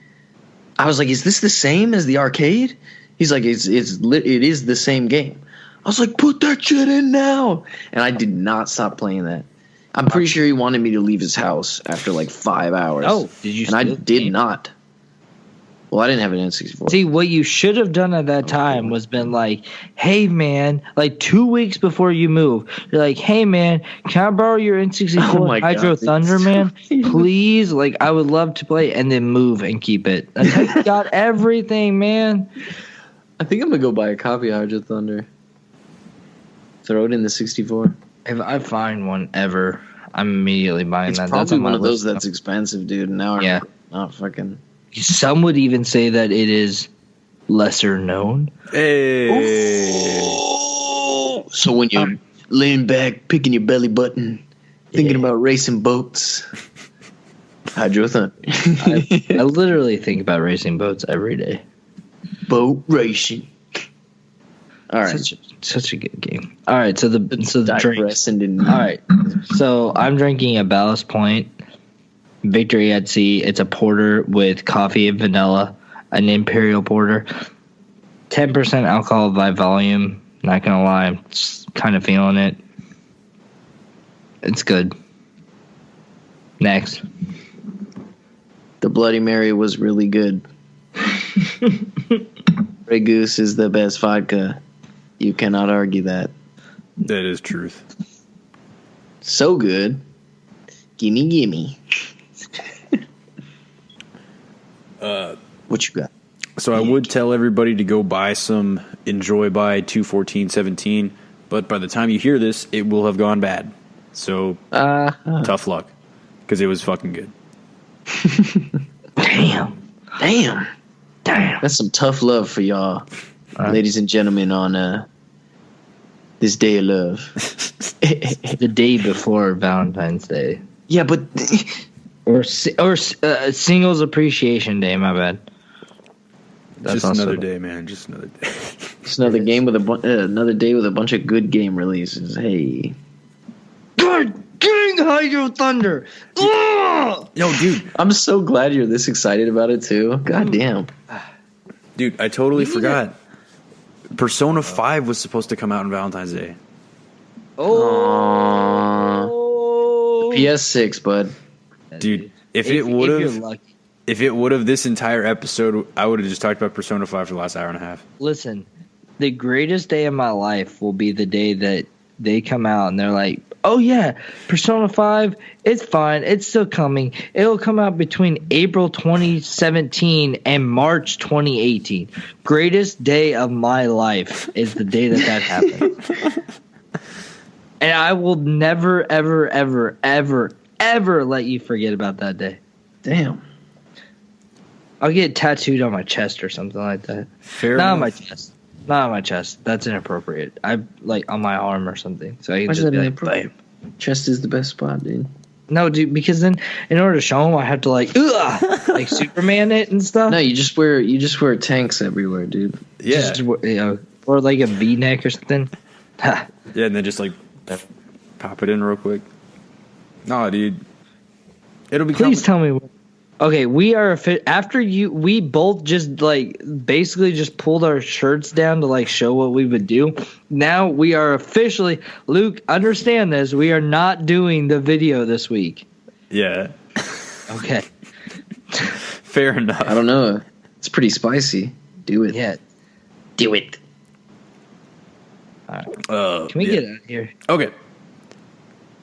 [SPEAKER 2] I was like, is this the same as the arcade? He's like, it is the same game. I was like, put that shit in now. And I did not stop playing that. I'm pretty sure he wanted me to leave his house after like 5 hours.
[SPEAKER 1] Oh, did you?
[SPEAKER 2] And I did not. Well, I didn't have an N64.
[SPEAKER 1] See, what you should have done at that time was been like, hey, man, like 2 weeks before you move, you're like, hey, man, can I borrow your N64
[SPEAKER 2] Oh my
[SPEAKER 1] Hydro
[SPEAKER 2] God,
[SPEAKER 1] Thunder, man? Please? Like, I would love to play it, and then move and keep it. That's how you got everything, man.
[SPEAKER 2] I think I'm going to go buy a copy of Hydro Thunder. Throw it in the 64.
[SPEAKER 1] If I find one ever, I'm immediately buying
[SPEAKER 2] It's
[SPEAKER 1] that.
[SPEAKER 2] probably
[SPEAKER 1] That's on
[SPEAKER 2] one
[SPEAKER 1] my
[SPEAKER 2] of those
[SPEAKER 1] list.
[SPEAKER 2] that's expensive, dude. Now
[SPEAKER 1] Yeah.
[SPEAKER 2] not fucking...
[SPEAKER 1] Some would even say that it is lesser known.
[SPEAKER 3] Hey.
[SPEAKER 2] So when you're laying back, picking your belly button, thinking about racing boats, Hydro Thunder.
[SPEAKER 1] I literally think about racing boats every day.
[SPEAKER 2] Boat racing. All right.
[SPEAKER 1] Such a good game. All right, so the drinks.
[SPEAKER 2] Digressing.
[SPEAKER 1] All right, so I'm drinking a Ballast Point Victory at Sea. It's a porter with coffee and vanilla, an imperial porter, 10% alcohol by volume. Not gonna lie, I'm kind of feeling it. It's good. Next.
[SPEAKER 2] The Bloody Mary was really good. Grey Goose is the best vodka. You cannot argue that.
[SPEAKER 3] That is truth.
[SPEAKER 2] So good. Gimme, gimme. What you got?
[SPEAKER 3] So I would tell everybody to go buy some Enjoy by 21417, but by the time you hear this, it will have gone bad. So tough luck, because it was fucking good.
[SPEAKER 2] Damn. That's some tough love for y'all, ladies and gentlemen, on this day of love.
[SPEAKER 1] The day before Valentine's Day.
[SPEAKER 2] Yeah, but
[SPEAKER 1] Or Singles Appreciation Day, my bad. That's
[SPEAKER 3] Just another day, man. Just another day.
[SPEAKER 2] it's another game with another day with a bunch of good game releases. Hey,
[SPEAKER 1] God dang Hydro Thunder! Ugh!
[SPEAKER 3] Yo, dude.
[SPEAKER 2] I'm so glad you're this excited about it too. God damn.
[SPEAKER 3] Dude, I totally forgot. Persona 5 was supposed to come out on Valentine's Day.
[SPEAKER 1] Oh,
[SPEAKER 2] PS6, bud.
[SPEAKER 3] Dude, if it would have this entire episode, I would have just talked about Persona 5 for the last hour and a half.
[SPEAKER 1] Listen, the greatest day of my life will be the day that they come out and they're like, oh yeah, Persona 5, it's fine. It's still coming. It'll come out between April 2017 and March 2018. Greatest day of my life is the day that happens. And I will never, ever, ever, ever, ever let you forget about that day.
[SPEAKER 2] Damn.
[SPEAKER 1] I'll get tattooed on my chest or something like that.
[SPEAKER 3] Fair
[SPEAKER 1] Not
[SPEAKER 3] enough.
[SPEAKER 1] on my chest. Not on my chest. That's inappropriate. I like on my arm or something. So I can
[SPEAKER 2] Why is
[SPEAKER 1] just
[SPEAKER 2] that
[SPEAKER 1] be like,
[SPEAKER 2] inappropriate?
[SPEAKER 1] bam.
[SPEAKER 2] Chest is the best spot, dude.
[SPEAKER 1] No, dude, because then in order to show them, I have to like Superman it and stuff.
[SPEAKER 2] No, you just wear tanks everywhere, dude.
[SPEAKER 3] Yeah.
[SPEAKER 1] Just, or like a V-neck or something. Ha.
[SPEAKER 3] Yeah, and then just like pop it in real quick. No, dude. It'll be
[SPEAKER 1] Please tell me. Okay, we are after you. We both just like basically just pulled our shirts down to like show what we would do. Now we are officially. Luke, understand this. We are not doing the video this week.
[SPEAKER 3] Yeah.
[SPEAKER 1] Okay.
[SPEAKER 3] Fair enough.
[SPEAKER 2] I don't know. It's pretty spicy. Do it.
[SPEAKER 1] Yeah.
[SPEAKER 2] Do it.
[SPEAKER 1] All right. Can we
[SPEAKER 3] yeah.
[SPEAKER 1] get out of here?
[SPEAKER 3] Okay.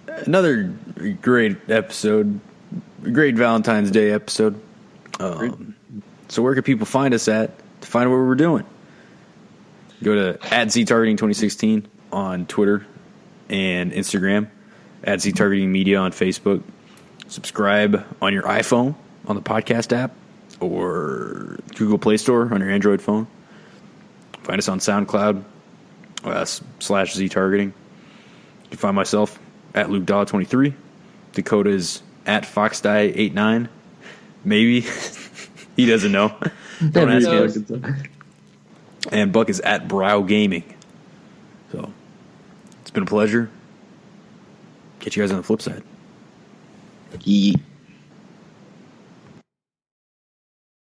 [SPEAKER 3] Another great episode. Great Valentine's Day episode. So where can people find us at to find what we're doing? Go to @ZTargeting2016 on Twitter and Instagram. @ZTargetingmedia on Facebook. Subscribe on your iPhone on the podcast app or Google Play Store on your Android phone. Find us on SoundCloud /ZTargeting. You can find myself at LukeDaw23. Dakota is at FoxDie89. Maybe. He doesn't know. Don't ask him. And Buck is at Brow Gaming. So, it's been a pleasure. Catch you guys on the flip side.
[SPEAKER 2] Yeet.